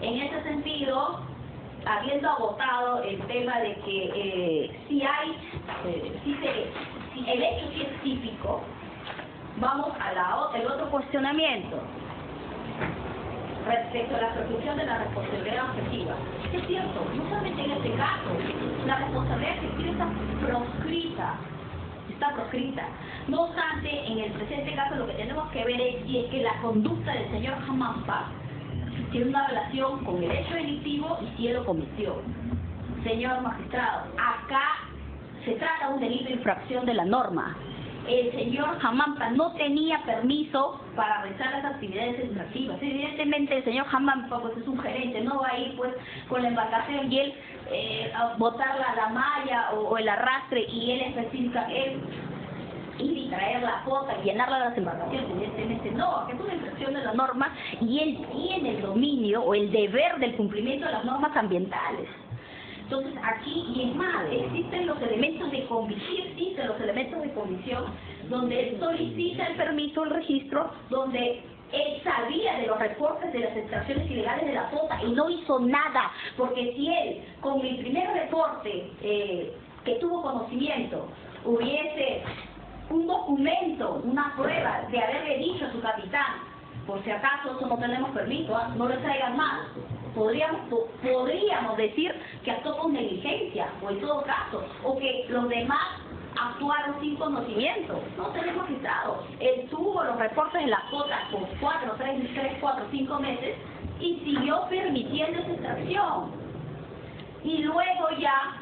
En ese sentido, habiendo agotado el tema de que si el hecho sí es típico, vamos a el otro cuestionamiento respecto a la presunción de la responsabilidad objetiva. Es cierto, no solamente en este caso, la responsabilidad objetiva está proscrita. No obstante, en el presente caso lo que tenemos que ver es si es que la conducta del señor Hamampa tiene una relación con el hecho delictivo y si él lo cometió. Señor magistrado, acá se trata de un delito de infracción de la norma. El señor Hamampa no tenía permiso para realizar las actividades extractivas. Evidentemente el señor Hamampa pues es un gerente, no va a ir pues con la embarcación y él a botar la malla o el arrastre y él especifica ir y traer la FOTA y llenarla de las embarcaciones. Evidentemente no, que es una infracción de la norma y él tiene el dominio o el deber del cumplimiento de las normas ambientales. Entonces aquí, y es más, existen los elementos de comisión, donde él solicita el permiso, el registro, donde él sabía de los reportes de las extracciones ilegales de la FOTA y no hizo nada, porque si él, con el primer reporte que tuvo conocimiento, hubiese un documento, una prueba de haberle dicho a su capitán, por si acaso eso no tenemos permiso, no le traigan más, podríamos decir que actuó con negligencia, o en todo caso, o que los demás actuaron sin conocimiento. No tenemos registrado. Él tuvo los reportes de las FOTA por 4, 5 meses y siguió permitiendo esa extracción. Y luego ya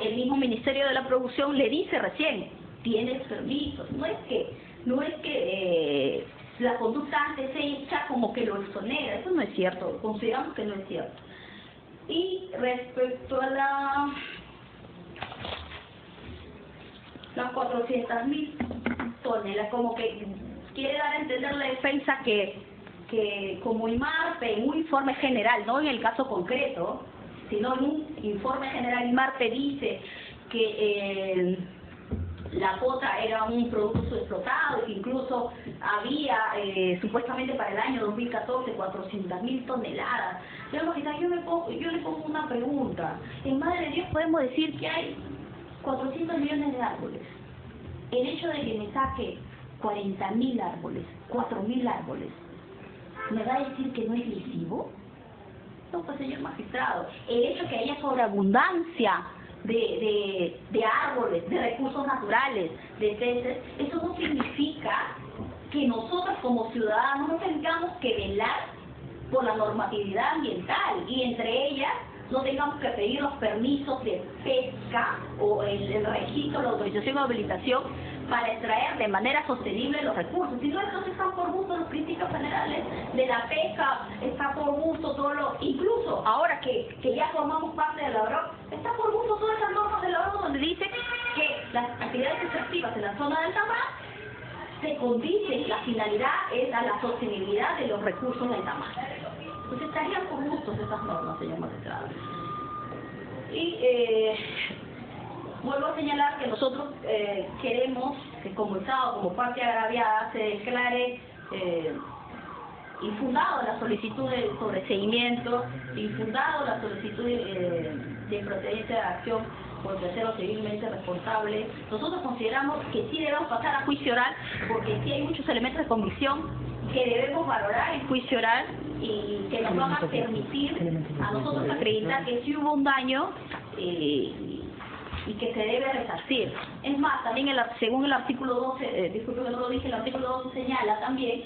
el mismo Ministerio de la Producción le dice recién, tienes permiso. No es que la conducta antes hecha como que lo exonera, eso no es cierto, consideramos que no es cierto. Y respecto a las 400.000 toneladas, como que quiere dar a entender la defensa que como IMARPE, en un informe general, no en el caso concreto, sino en un informe general, IMARPE dice que la cuota era un producto subexplotado y que incluso había supuestamente para el año 2014 400.000 toneladas. Señor magistrado, yo le pongo una pregunta. En Madre de Dios podemos decir que hay 400 millones de árboles. El hecho de que me saque 40.000 árboles, 4.000 árboles, ¿me va a decir que no es lesivo? No, pues señor magistrado, el hecho de que haya sobreabundancia de árboles, de recursos naturales, de peces, eso no significa que nosotros como ciudadanos no tengamos que velar por la normatividad ambiental y entre ellas no tengamos que pedir los permisos de pesca o el registro, la autorización o habilitación para extraer de manera sostenible los recursos. Si no, entonces están por gusto los principios generales de la pesca, está por gusto todo lo... Incluso ahora que ya formamos parte de la ORO, está por gusto todas esas normas de la ORO donde dice que las actividades extractivas en la zona del alta mar se condicen, la finalidad es a la sostenibilidad de los recursos del mar. Pues estarían por gustos esas normas, señor magistrado. Y vuelvo a señalar que nosotros queremos que como Estado, como parte agraviada, se declare infundado la solicitud de sobreseimiento, infundado la solicitud de procedencia de acción por tercero civilmente responsable. Nosotros consideramos que sí debemos pasar a juicio oral, porque sí hay muchos elementos de convicción que debemos valorar en juicio oral y que nos van a permitir a nosotros acreditar que sí hubo un daño y que se debe resarcir. Es más, también según el artículo 12, disculpe que no lo dije, el artículo 12 señala también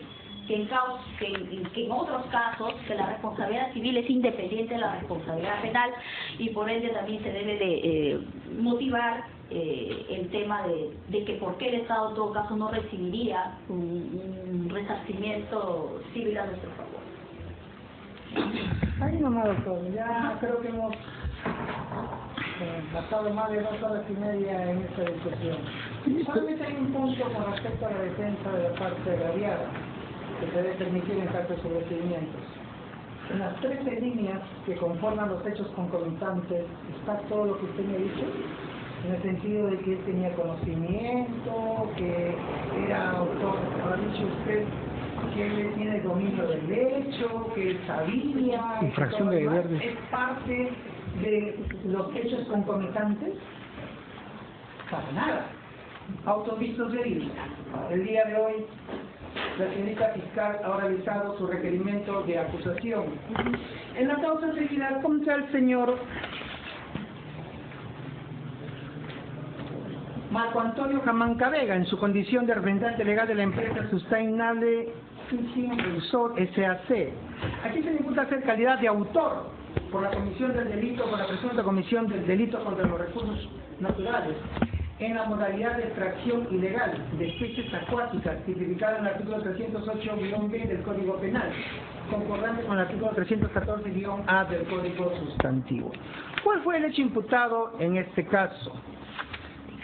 que en otros casos que la responsabilidad civil es independiente de la responsabilidad penal y por ende también se debe de motivar el tema de que por qué el Estado en todo caso no recibiría un resarcimiento civil a nuestro favor. Ahí nomás, doctor, ya creo que hemos pasado más de 2 horas y media en esta discusión. Solamente hay un punto con respecto a la defensa de la parte agraviada que se debe permitir en caso de sobreseimientos. En las 13 líneas que conforman los hechos concomitantes está todo lo que usted me ha dicho, en el sentido de que él tenía conocimiento, que era autor, ha dicho usted que él tiene dominio del hecho, que él sabía, infracción de deber de... es parte de los hechos concomitantes. Para nada. Autovistos de ir. El día de hoy la señorita fiscal ha realizado su requerimiento de acusación. En la causa seguida contra el señor Marco Antonio Jamanca Vega, en su condición de representante legal de la empresa Sustainable Fishing Resort S.A.C. Aquí se le imputa ser calidad de autor por la comisión del delito, por la presunta comisión del delito contra los recursos naturales, en la modalidad de extracción ilegal de especies acuáticas, tipificada en el artículo 308-B del Código Penal, concordante con el artículo 314-A del Código Sustantivo. ¿Cuál fue el hecho imputado en este caso?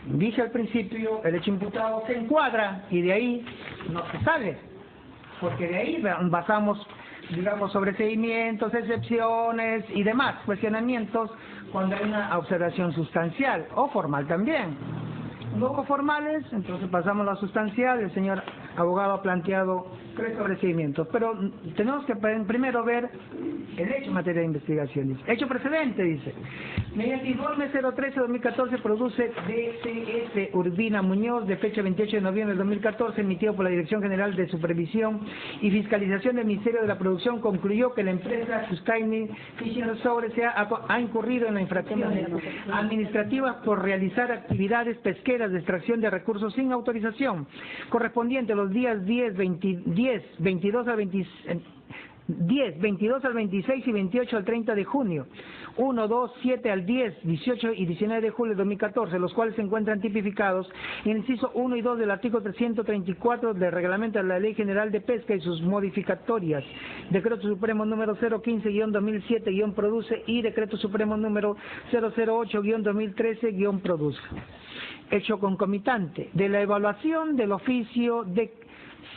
Dije al principio, el hecho imputado se encuadra y de ahí no se sale, porque de ahí basamos, digamos, sobreseimientos, excepciones y demás cuestionamientos cuando hay una observación sustancial o formal también. Luego formales, entonces pasamos a la sustancial. El señor abogado ha planteado 3 sobreseimientos, pero tenemos que primero ver el hecho en materia de investigación. Dice. Hecho precedente, dice. Mediante informe 013-2014 produce DCS Urbina Muñoz, de fecha 28 de noviembre de 2014, emitido por la Dirección General de Supervisión y Fiscalización del Ministerio de la Producción, concluyó que la empresa Sustainable Fishing Resort ha incurrido en la infracción administrativa por realizar actividades pesqueras de extracción de recursos sin autorización, correspondiente a los días 22 al 26 y 28 al 30 de junio, 1, 2, 7 al 10, 18 y 19 de julio de 2014, los cuales se encuentran tipificados en el inciso 1 y 2 del artículo 334 del Reglamento de la Ley General de Pesca y sus modificatorias, Decreto Supremo número 015-2007-Produce y Decreto Supremo número 008-2013-Produce. Hecho concomitante de la evaluación del oficio de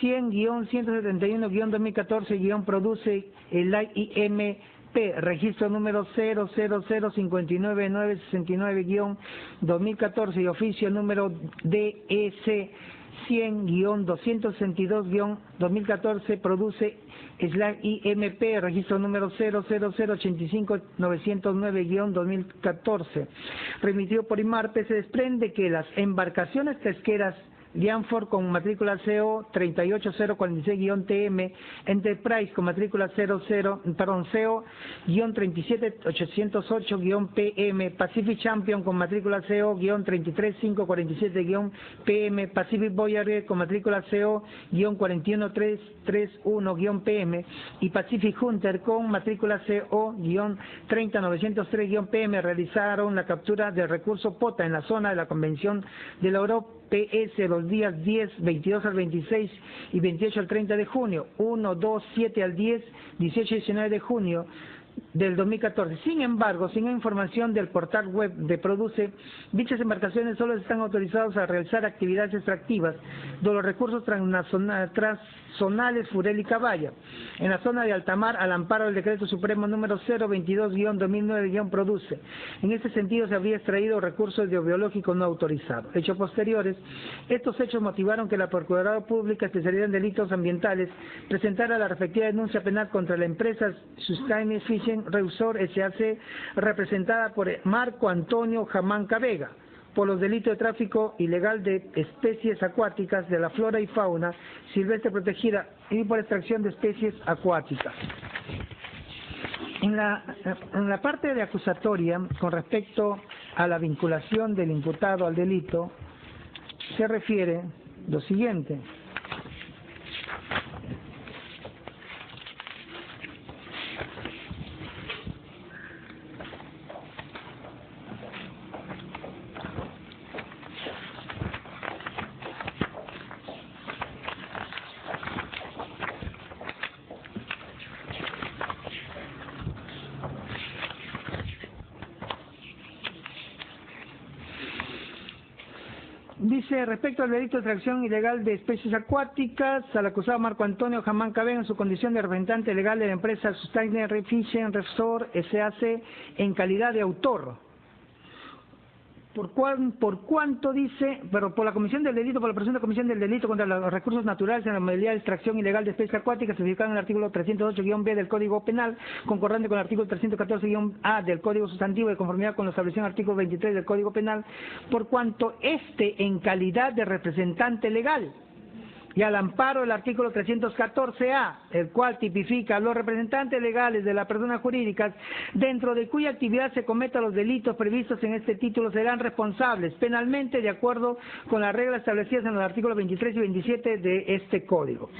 100-171-2014-Produce el IM registro número 00059969-2014 y oficio número DEC 100-262-2014, produce IMP, registro número 00085909-2014, remitido por IMARPE. Se desprende que las embarcaciones pesqueras Lianford con matrícula CO 38046-TM, Enterprise con matrícula CO-37808-PM, Pacific Champion con matrícula CO-33547-PM, Pacific Voyager con matrícula CO-41331-PM y Pacific Hunter con matrícula CO-30903-PM realizaron la captura del recurso POTA en la zona de la Convención de la Europa PS los días 10, 22 al 26 y 28 al 30 de junio, 1, 2, 7 al 10, 18 y 19 de junio del 2014. Sin embargo, sin información del portal web de Produce, dichas embarcaciones solo están autorizadas a realizar actividades extractivas de los recursos transzonales Furel y Cabaya, en la zona de altamar al amparo del Decreto Supremo número 022-2009-Produce. En este sentido, se habría extraído recursos biológicos no autorizados. Hechos posteriores, estos hechos motivaron que la Procuraduría Pública especializada en delitos ambientales presentara la respectiva denuncia penal contra la empresa Sustainable Fishing Resort S.A.C., representada por Marco Antonio Jamanca Vega, por los delitos de tráfico ilegal de especies acuáticas de la flora y fauna silvestre protegida y por extracción de especies acuáticas. En la parte de acusatoria, con respecto a la vinculación del imputado al delito, se refiere lo siguiente. Dice, respecto al delito de extracción ilegal de especies acuáticas, al acusado Marco Antonio Jamanca Vega en su condición de representante legal de la empresa Sustainable Fishing Resort S.A.C. en calidad de autor. Por cuanto dice, pero por la comisión del delito, por la presunta comisión del delito contra los recursos naturales en la modalidad de extracción ilegal de especies acuáticas, especificado en el artículo 308-B del Código Penal, concordante con el artículo 314-A del Código Sustantivo, de conformidad con lo establecido en el artículo 23 del Código Penal, por cuanto en calidad de representante legal, y al amparo del artículo 314-A, el cual tipifica a los representantes legales de las personas jurídicas dentro de cuya actividad se cometan los delitos previstos en este título, serán responsables penalmente de acuerdo con las reglas establecidas en los artículos 23 y 27 de este código.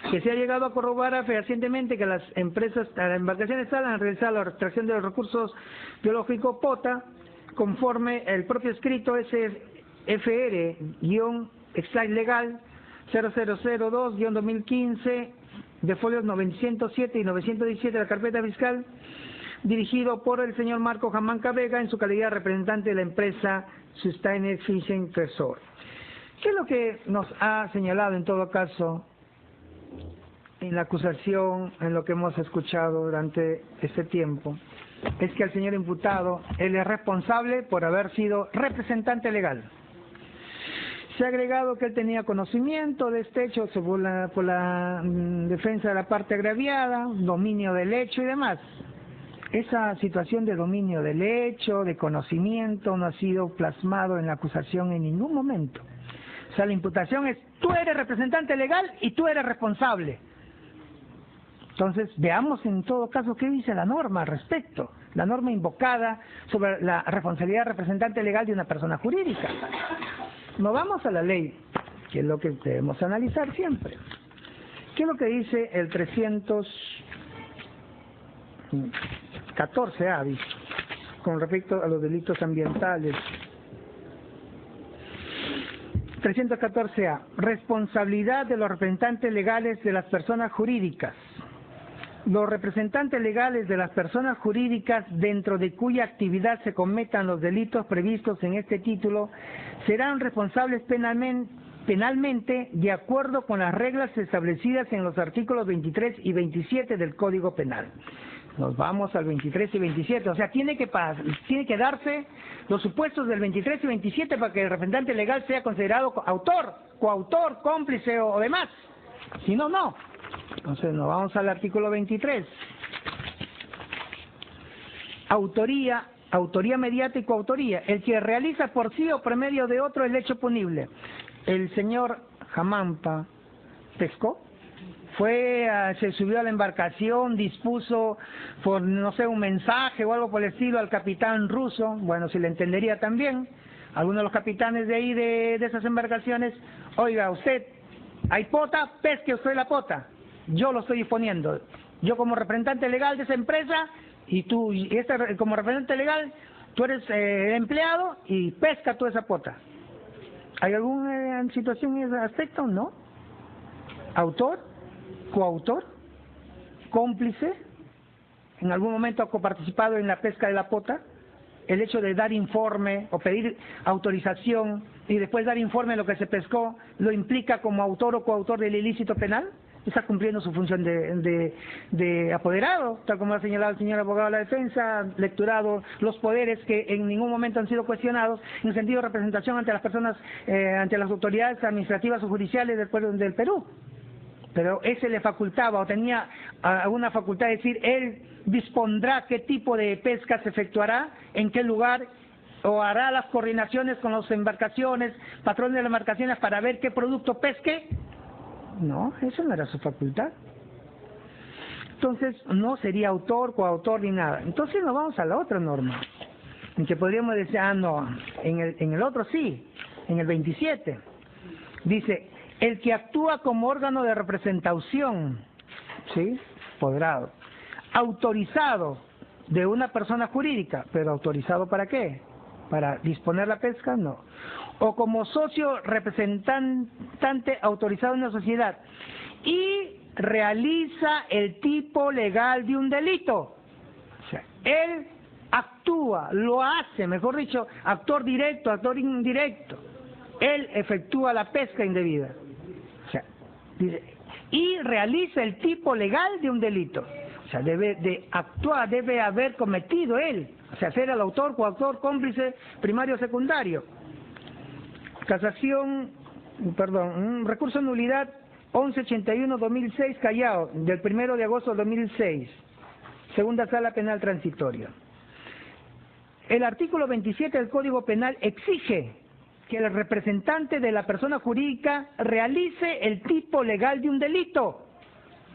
Que se ha llegado a corroborar fehacientemente que las embarcaciones han realizado la extracción de los recursos biológicos POTA conforme el propio escrito SFR-extract legal 0002-2015 de folios 907 y 917 de la carpeta fiscal, dirigido por el señor Marco Jamanca Vega en su calidad de representante de la empresa Sustainable Fishing Resort. ¿Qué es lo que nos ha señalado en todo caso en la acusación, en lo que hemos escuchado durante este tiempo? Es que el señor imputado, él es responsable por haber sido representante legal. Se ha agregado que él tenía conocimiento de este hecho por la defensa de la parte agraviada, dominio del hecho y demás. Esa situación de dominio del hecho, de conocimiento, no ha sido plasmado en la acusación en ningún momento. O sea, la imputación es, tú eres representante legal y tú eres responsable. Entonces, veamos en todo caso qué dice la norma al respecto. La norma invocada sobre la responsabilidad de representante legal de una persona jurídica. No vamos a la ley, que es lo que debemos analizar siempre. ¿Qué es lo que dice el 314A con respecto a los delitos ambientales? 314A, responsabilidad de los representantes legales de las personas jurídicas. Los representantes legales de las personas jurídicas dentro de cuya actividad se cometan los delitos previstos en este título serán responsables penalmente de acuerdo con las reglas establecidas en los artículos 23 y 27 del Código Penal. Nos vamos al 23 y 27. O sea, tiene que darse los supuestos del 23 y 27 para que el representante legal sea considerado autor, coautor, cómplice o demás. Si no, no. Entonces nos vamos al artículo 23. Autoría mediata y coautoría. El que realiza por sí o por medio de otro el hecho punible. El señor Jamampa pescó, se subió a la embarcación, dispuso por, no sé, un mensaje o algo por el estilo al capitán ruso, bueno, si le entendería también, algunos de los capitanes de ahí de esas embarcaciones, oiga, usted, hay pota, pesque usted la pota, yo lo estoy disponiendo, yo como representante legal de esa empresa, y tú, como representante legal, tú eres empleado y pesca tú esa pota. ¿Hay alguna situación en ese aspecto? No. ¿Autor? ¿Coautor? ¿Cómplice? ¿En algún momento ha coparticipado en la pesca de la pota? El hecho de dar informe o pedir autorización y después dar informe de lo que se pescó, ¿lo implica como autor o coautor del ilícito penal? Está cumpliendo su función de apoderado, tal como ha señalado el señor abogado de la defensa, lecturado los poderes que en ningún momento han sido cuestionados en el sentido de representación ante las personas, ante las autoridades administrativas o judiciales del Perú. Pero ese le facultaba o tenía alguna facultad de decir, él dispondrá qué tipo de pesca se efectuará, en qué lugar, o hará las coordinaciones con las embarcaciones, patrones de las embarcaciones para ver qué producto pesque. No, eso no era su facultad. Entonces no sería autor, coautor ni nada. Entonces nos vamos a la otra norma, en que podríamos decir, no, en el otro sí, en el 27. Dice, el que actúa como órgano de representación, ¿sí? Apoderado, autorizado de una persona jurídica, pero autorizado ¿para qué? ¿Para disponer la pesca? No. O como socio representante autorizado en una sociedad y realiza el tipo legal de un delito. O sea, él actúa, lo hace, mejor dicho, actor directo, actor indirecto. Él efectúa la pesca indebida. O sea, dice, y realiza el tipo legal de un delito. O sea, debe de actuar, debe haber cometido él. O sea, ser el autor, coautor, cómplice, primario, secundario. Casación, recurso de nulidad 1181-2006 Callao, del 1 de agosto de 2006, segunda sala penal transitoria. El artículo 27 del Código Penal exige que el representante de la persona jurídica realice el tipo legal de un delito.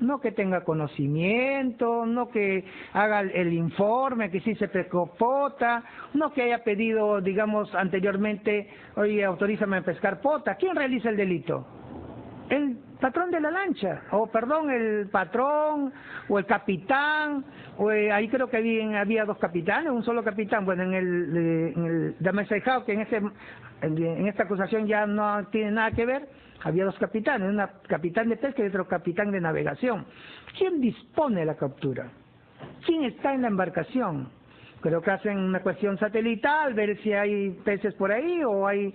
No que tenga conocimiento, no que haga el informe, que sí se pescó pota, no que haya pedido, digamos, anteriormente, oye, autorízame a pescar pota. ¿Quién realiza el delito? El patrón de la lancha, el patrón, o el capitán, o ahí creo que había dos capitanes, un solo capitán. Bueno, en el Damasajao, que en esta acusación ya no tiene nada que ver, había dos capitanes, un capitán de pesca y otro capitán de navegación. ¿Quién dispone la captura? ¿Quién está en la embarcación? Creo que hacen una cuestión satelital, ver si hay peces por ahí o hay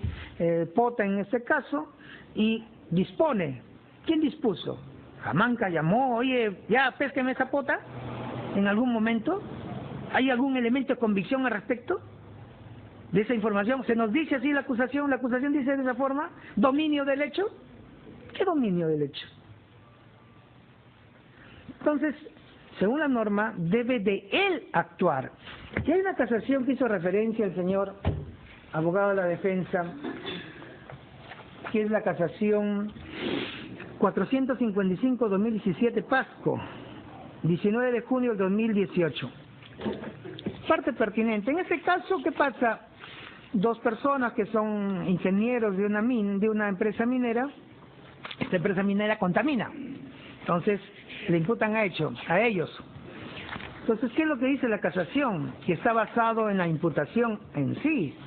pota en este caso, y dispone. ¿Quién dispuso? Jamanca llamó, oye, ya pésqueme esa pota, en algún momento. ¿Hay algún elemento de convicción al respecto de esa información? ¿Se nos dice así la acusación dice de esa forma? ¿Dominio del hecho? ¿Qué dominio del hecho? Entonces, según la norma, debe de él actuar. Y hay una casación que hizo referencia el señor abogado de la defensa, que es la casación 455-2017 Pasco, 19 de junio del 2018. Parte pertinente. En este caso, ¿qué pasa? Dos personas que son ingenieros de una empresa minera, esta empresa minera contamina, entonces le imputan a ellos. Entonces, ¿qué es lo que dice la casación? Que está basado en la imputación en sí.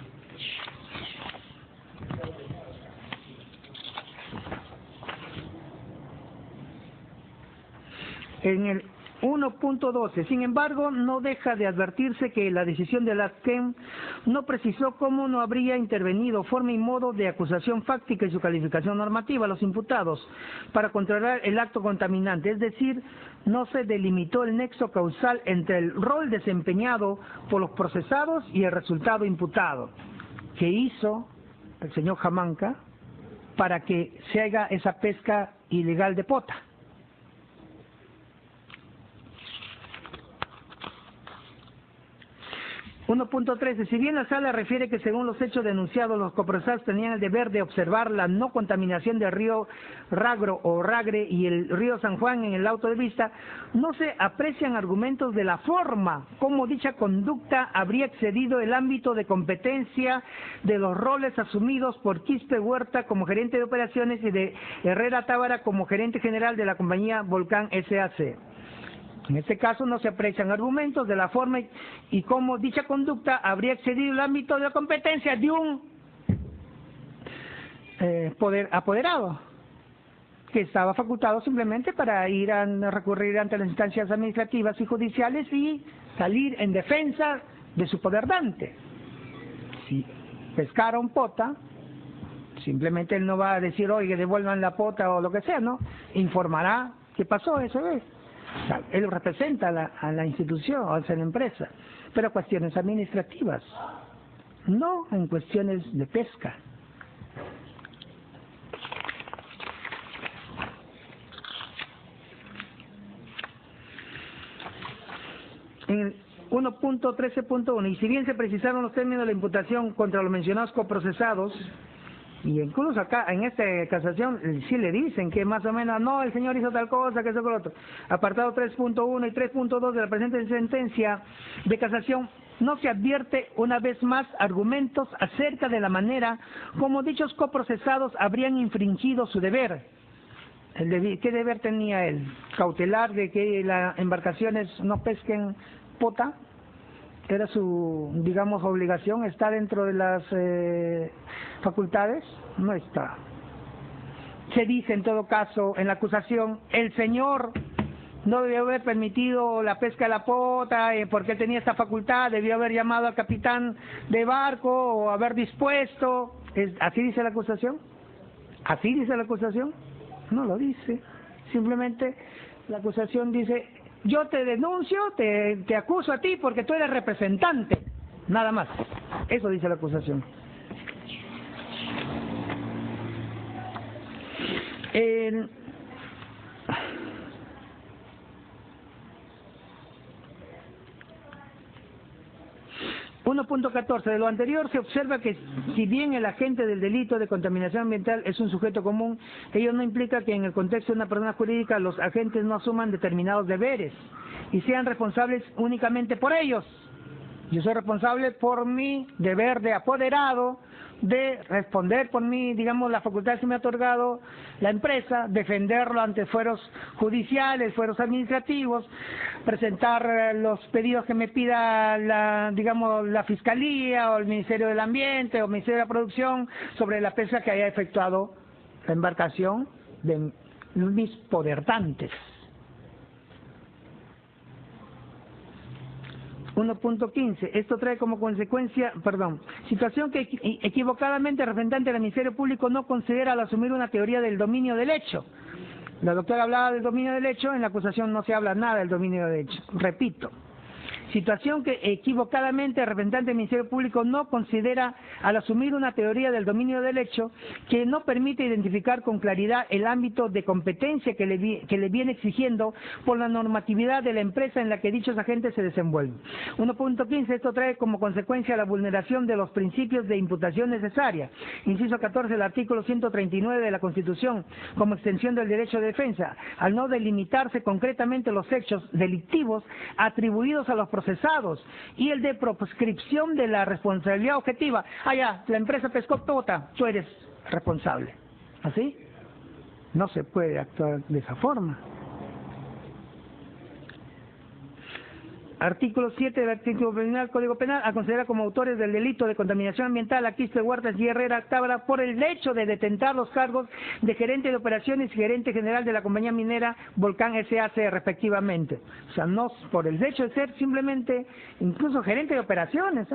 1.12. Sin embargo, no deja de advertirse que la decisión de la CEM no precisó cómo no habría intervenido forma y modo de acusación fáctica y su calificación normativa a los imputados para controlar el acto contaminante, es decir, no se delimitó el nexo causal entre el rol desempeñado por los procesados y el resultado imputado. ¿Qué hizo el señor Jamanca para que se haga esa pesca ilegal de pota? 1.13. Si bien la sala refiere que según los hechos denunciados, los coprocesados tenían el deber de observar la no contaminación del río Ragro o Ragre y el río San Juan en el auto de vista, no se aprecian argumentos de la forma como dicha conducta habría excedido el ámbito de competencia de los roles asumidos por Quispe Huerta como gerente de operaciones y de Herrera Tábara como gerente general de la compañía Volcán S.A.C. En este caso no se aprecian argumentos de la forma y cómo dicha conducta habría excedido el ámbito de la competencia de un poder apoderado que estaba facultado simplemente para ir a recurrir ante las instancias administrativas y judiciales y salir en defensa de su poder dante. Si pescaron pota, simplemente él no va a decir, oye, devuelvan la pota o lo que sea, ¿no? Informará qué pasó, eso es. O sea, él representa a la institución, o sea, la empresa, pero cuestiones administrativas, no en cuestiones de pesca. En 1.13.1, y si bien se precisaron los términos de la imputación contra los mencionados coprocesados, y incluso acá, en esta casación, sí le dicen que más o menos, no, el señor hizo tal cosa, que eso con lo otro. Apartado 3.1 y 3.2 de la presente sentencia de casación, no se advierte una vez más argumentos acerca de la manera como dichos coprocesados habrían infringido su deber. ¿Qué deber tenía él? Cautelar de que las embarcaciones no pesquen pota. Era su, digamos, obligación. ¿Está dentro de las facultades? No está. Se dice en todo caso en la acusación, el señor no debió haber permitido la pesca de la pota porque él tenía esta facultad, debió haber llamado al capitán de barco o haber dispuesto. ¿Así dice la acusación? ¿Así dice la acusación? No lo dice. Simplemente la acusación dice, yo te denuncio, te acuso a ti porque tú eres representante, nada más. Eso dice la acusación. En 1.14. De lo anterior se observa que si bien el agente del delito de contaminación ambiental es un sujeto común, ello no implica que en el contexto de una persona jurídica los agentes no asuman determinados deberes y sean responsables únicamente por ellos. Yo soy responsable por mi deber de apoderado, de responder por mí, digamos, la facultad que me ha otorgado la empresa, defenderlo ante fueros judiciales, fueros administrativos, presentar los pedidos que me pida la Fiscalía o el Ministerio del Ambiente o el Ministerio de la Producción sobre la pesca que haya efectuado la embarcación de mis podertantes. 1.15. Esto trae como consecuencia, situación que equivocadamente el representante del Ministerio Público no considera al asumir una teoría del dominio del hecho. La doctora hablaba del dominio del hecho, en la acusación no se habla nada del dominio del hecho. Repito, situación que equivocadamente el representante del Ministerio Público no considera al asumir una teoría del dominio del hecho que no permite identificar con claridad el ámbito de competencia que le viene exigiendo por la normatividad de la empresa en la que dichos agentes se desenvuelven. 1.15. Esto trae como consecuencia la vulneración de los principios de imputación necesaria. Inciso 14 del artículo 139 de la Constitución, como extensión del derecho de defensa, al no delimitarse concretamente los hechos delictivos atribuidos a los procesados y el de proscripción de la responsabilidad objetiva. Ya, la empresa pescó pota, tú eres responsable. ¿Así? No se puede actuar de esa forma. Artículo 7 del artículo penal, Código Penal, a considerar como autores del delito de contaminación ambiental a Quispe, Huertas y Herrera Tábara por el hecho de detentar los cargos de gerente de operaciones y gerente general de la compañía minera Volcán SAC respectivamente. O sea, no por el hecho de ser simplemente incluso gerente de operaciones,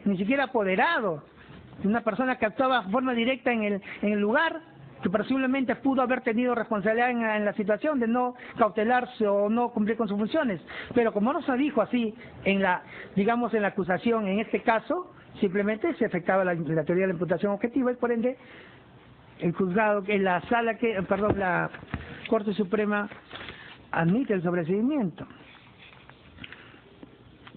ni siquiera apoderado, una persona que actuaba de forma directa en el lugar, que presumiblemente pudo haber tenido responsabilidad en la situación de no cautelarse o no cumplir con sus funciones, pero como no se dijo así en la acusación en este caso, simplemente se efectuaba la teoría de la imputación objetiva y por ende el juzgado, la Corte Suprema admite el sobreseimiento.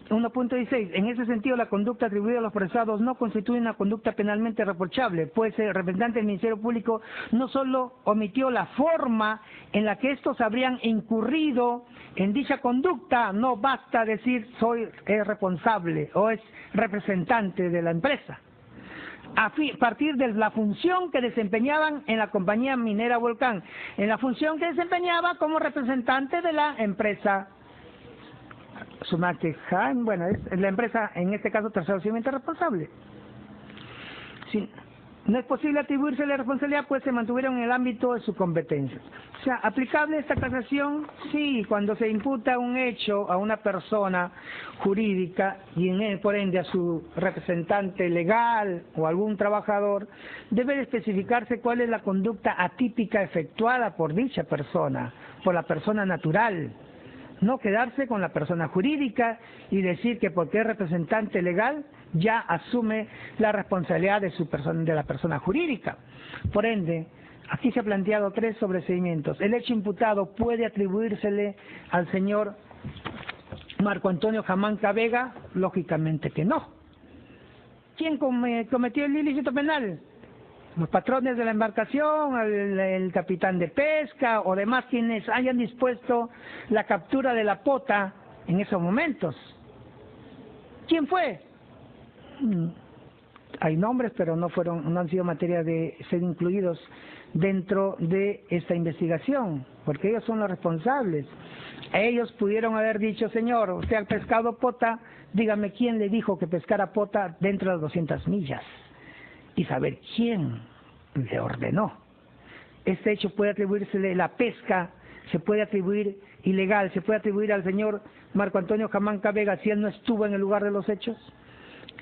1.16. En ese sentido, la conducta atribuida a los procesados no constituye una conducta penalmente reprochable, pues el representante del Ministerio Público no solo omitió la forma en la que estos habrían incurrido en dicha conducta, no basta decir es responsable o es representante de la empresa, a partir de la función que desempeñaban en la compañía minera Volcán, en la función que desempeñaba como representante de la empresa Sumaquejan, bueno, es la empresa, en este caso, tercero civilmente responsable. Sí, no es posible atribuirse la responsabilidad, pues se mantuvieron en el ámbito de su competencia. O sea, aplicable esta casación, sí, cuando se imputa un hecho a una persona jurídica y por ende a su representante legal o algún trabajador, debe de especificarse cuál es la conducta atípica efectuada por dicha persona, por la persona natural. No quedarse con la persona jurídica y decir que porque es representante legal ya asume la responsabilidad de la persona jurídica. Por ende, aquí se ha planteado 3 sobreseimientos. El hecho imputado puede atribuírsele al señor Marco Antonio Jamanca Vega, lógicamente que no. ¿Quién cometió el ilícito penal? Los patrones de la embarcación, el capitán de pesca o demás quienes hayan dispuesto la captura de la pota en esos momentos. ¿Quién fue? Hay nombres, pero no han sido materia de ser incluidos dentro de esta investigación, porque ellos son los responsables. Ellos pudieron haber dicho, señor, usted ha pescado pota, dígame quién le dijo que pescara pota dentro de las 200 millas. Y saber quién le ordenó. Este hecho puede atribuírsele, la pesca se puede atribuir ilegal, se puede atribuir al señor Marco Antonio Jamanca Vega si él no estuvo en el lugar de los hechos.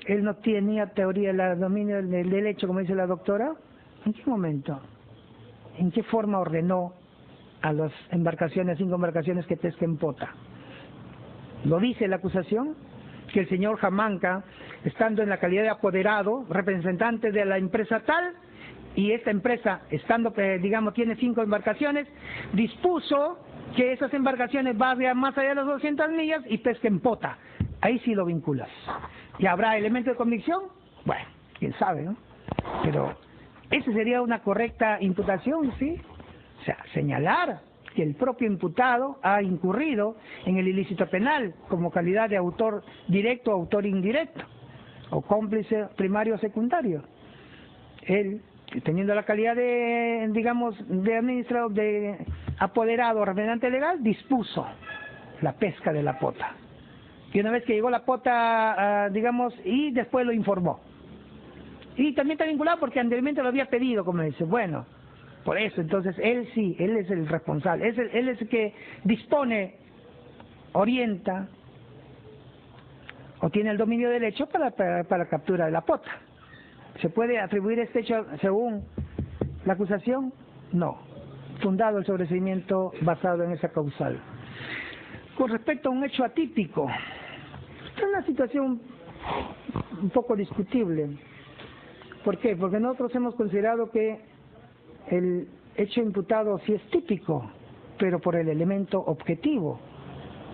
Él no tenía teoría del dominio del hecho, como dice la doctora. ¿En qué momento? ¿En qué forma ordenó a las 5 embarcaciones que pesquen pota? ¿Lo dice la acusación? Que el señor Jamanca, estando en la calidad de apoderado, representante de la empresa tal, y esta empresa, tiene 5 embarcaciones, dispuso que esas embarcaciones vayan más allá de las 200 millas y pesquen pota. Ahí sí lo vinculas. ¿Y habrá elementos de convicción? Bueno, quién sabe, ¿no? Pero esa sería una correcta imputación, ¿sí? O sea, señalar que el propio imputado ha incurrido en el ilícito penal como calidad de autor directo o autor indirecto, o cómplice primario o secundario. Él, teniendo la calidad de administrador, de apoderado o representante legal, dispuso la pesca de la pota. Y una vez que llegó la pota, y después lo informó. Y también está vinculado porque anteriormente lo había pedido, como dice. Bueno, por eso, entonces, él sí, él es el responsable. Él es el que dispone, orienta, o tiene el dominio del hecho para la captura de la pota. ¿Se puede atribuir este hecho según la acusación? No. Fundado el sobreseimiento basado en esa causal. Con respecto a un hecho atípico, es una situación un poco discutible. ¿Por qué? Porque nosotros hemos considerado que el hecho imputado sí es típico, pero por el elemento objetivo.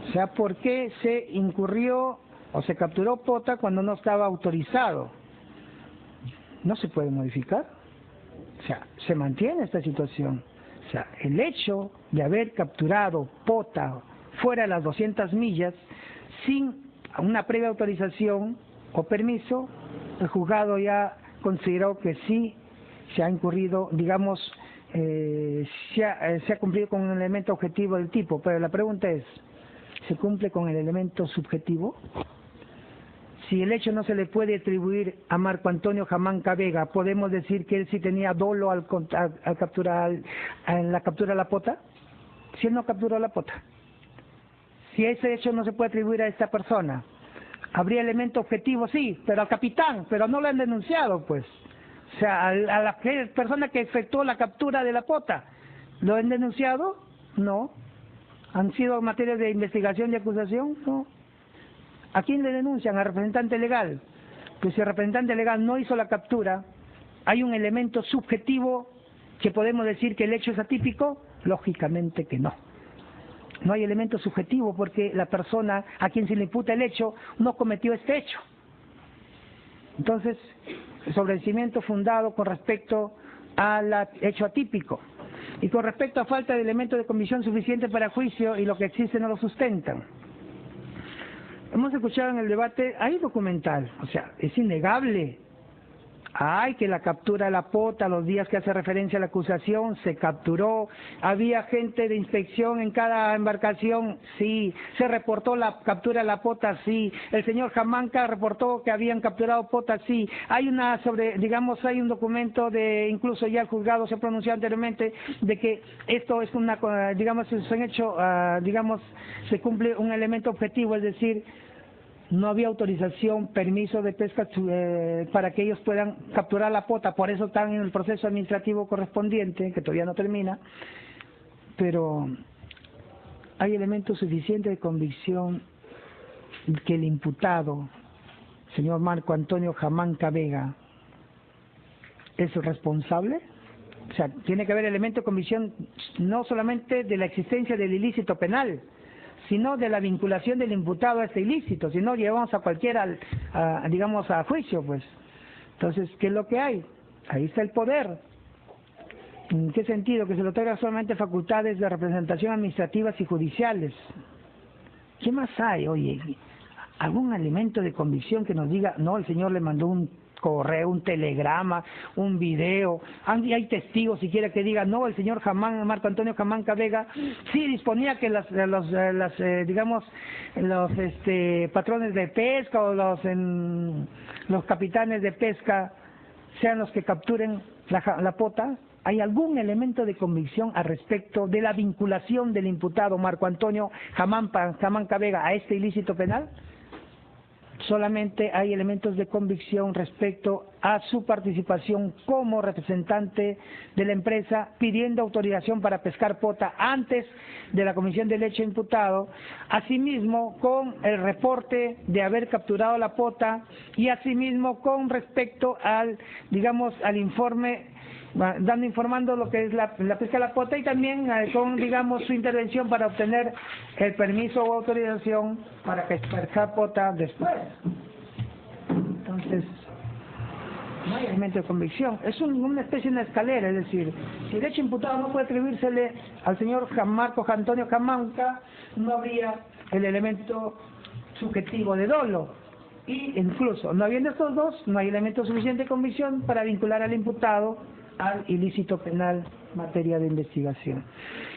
O sea, ¿por qué se incurrió o se capturó pota cuando no estaba autorizado? No se puede modificar. O sea, se mantiene esta situación. O sea, el hecho de haber capturado pota fuera de las 200 millas sin una previa autorización o permiso, el juzgado ya consideró que sí se ha incurrido, se ha cumplido con un elemento objetivo del tipo. Pero la pregunta es, se cumple con el elemento subjetivo. Si el hecho no se le puede atribuir a Marco Antonio Jamanca Vega, ¿podemos decir que él sí tenía dolo al capturar en la captura de la pota? Si él no capturó la pota. Si ese hecho no se puede atribuir a esta persona, ¿habría elemento objetivo? Sí, pero al capitán, pero no lo han denunciado, pues. O sea, a la persona que efectuó la captura de la pota, ¿lo han denunciado? No. ¿Han sido materia de investigación y acusación? No. ¿A quién le denuncian? Al representante legal. Pues si el representante legal no hizo la captura, ¿hay un elemento subjetivo que podemos decir que el hecho es atípico? Lógicamente que no. No hay elemento subjetivo porque la persona a quien se le imputa el hecho no cometió este hecho. Entonces, el sobreseimiento fundado con respecto al hecho atípico y con respecto a falta de elementos de convicción suficiente para juicio y lo que existe no lo sustentan. Hemos escuchado en el debate, hay documental, o sea, es innegable. Hay que la captura de la pota, los días que hace referencia a la acusación, se capturó, había gente de inspección en cada embarcación, sí, se reportó la captura de la pota, sí, el señor Jamanca reportó que habían capturado pota, sí, hay hay un documento de, incluso ya el juzgado se pronunció anteriormente, de que esto es se cumple un elemento objetivo, es decir, no había autorización, permiso de pesca para que ellos puedan capturar la pota, por eso están en el proceso administrativo correspondiente, que todavía no termina, pero hay elementos suficientes de convicción que el imputado, señor Marco Antonio Jamanca Vega, es responsable. O sea, tiene que haber elemento de convicción no solamente de la existencia del ilícito penal, sino de la vinculación del imputado a este ilícito, si no llevamos a cualquiera a juicio, pues. Entonces, ¿qué es lo que hay? Ahí está el poder. ¿En qué sentido? Que se le otorga solamente facultades de representación administrativas y judiciales. ¿Qué más hay? Oye, ¿algún elemento de convicción que nos diga, no, el señor le mandó un correo, un telegrama, un video, hay testigos siquiera que digan, no, el señor Marco Antonio Jamanca Vega sí disponía que los patrones de pesca o los capitanes de pesca sean los que capturen la pota? ¿Hay algún elemento de convicción al respecto de la vinculación del imputado Marco Antonio Jamanca Vega a este ilícito penal? Solamente hay elementos de convicción respecto a su participación como representante de la empresa pidiendo autorización para pescar pota antes de la comisión del hecho imputado, asimismo con el reporte de haber capturado la pota y asimismo con respecto al informe informando lo que es la pesca de la pota y también con su intervención para obtener el permiso o autorización para pescar pota después. Entonces, no hay elemento de convicción, es una especie de una escalera, es decir, si el hecho imputado no puede atribuírsele al señor Marco Antonio Jamanca, no habría el elemento subjetivo de dolo. Y incluso, no habiendo estos dos, no hay elemento suficiente de convicción para vincular al imputado al ilícito penal materia de investigación.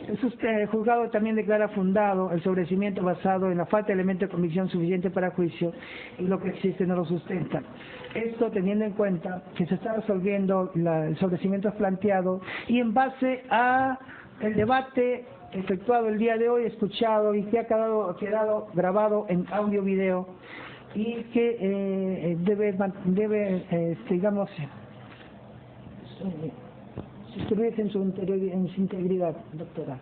El juzgado también declara fundado el sobreseimiento basado en la falta de elemento de convicción suficiente para juicio y lo que existe no lo sustenta. Esto teniendo en cuenta que se está resolviendo el sobreseimiento planteado y en base a el debate efectuado el día de hoy, escuchado y que ha quedado grabado en audio-video y que debe suscribirse en su integridad, doctora.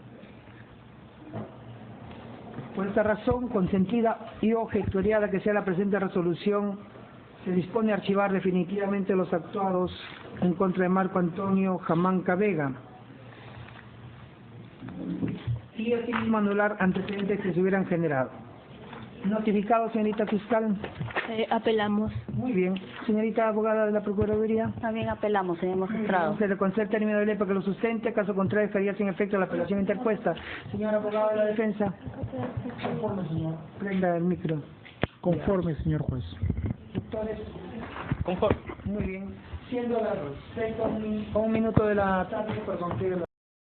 Por esta razón, consentida y objetoriada que sea la presente resolución, se dispone a archivar definitivamente los actuados en contra de Marco Antonio Jamanca Vega y asimismo anular antecedentes que se hubieran generado. ¿Notificado, señorita fiscal? Apelamos. Muy bien. Señorita abogada de la Procuraduría. También apelamos, señor magistrado. Se le concede el término de ley para que lo sustente, caso contrario estaría sin efecto la apelación interpuesta. Señor abogado de la defensa. Conforme, señor. Prenda el micro. Conforme, señor juez. Doctores. Conforme. Muy bien. Siendo las 6 con un minuto de la tarde, por concluir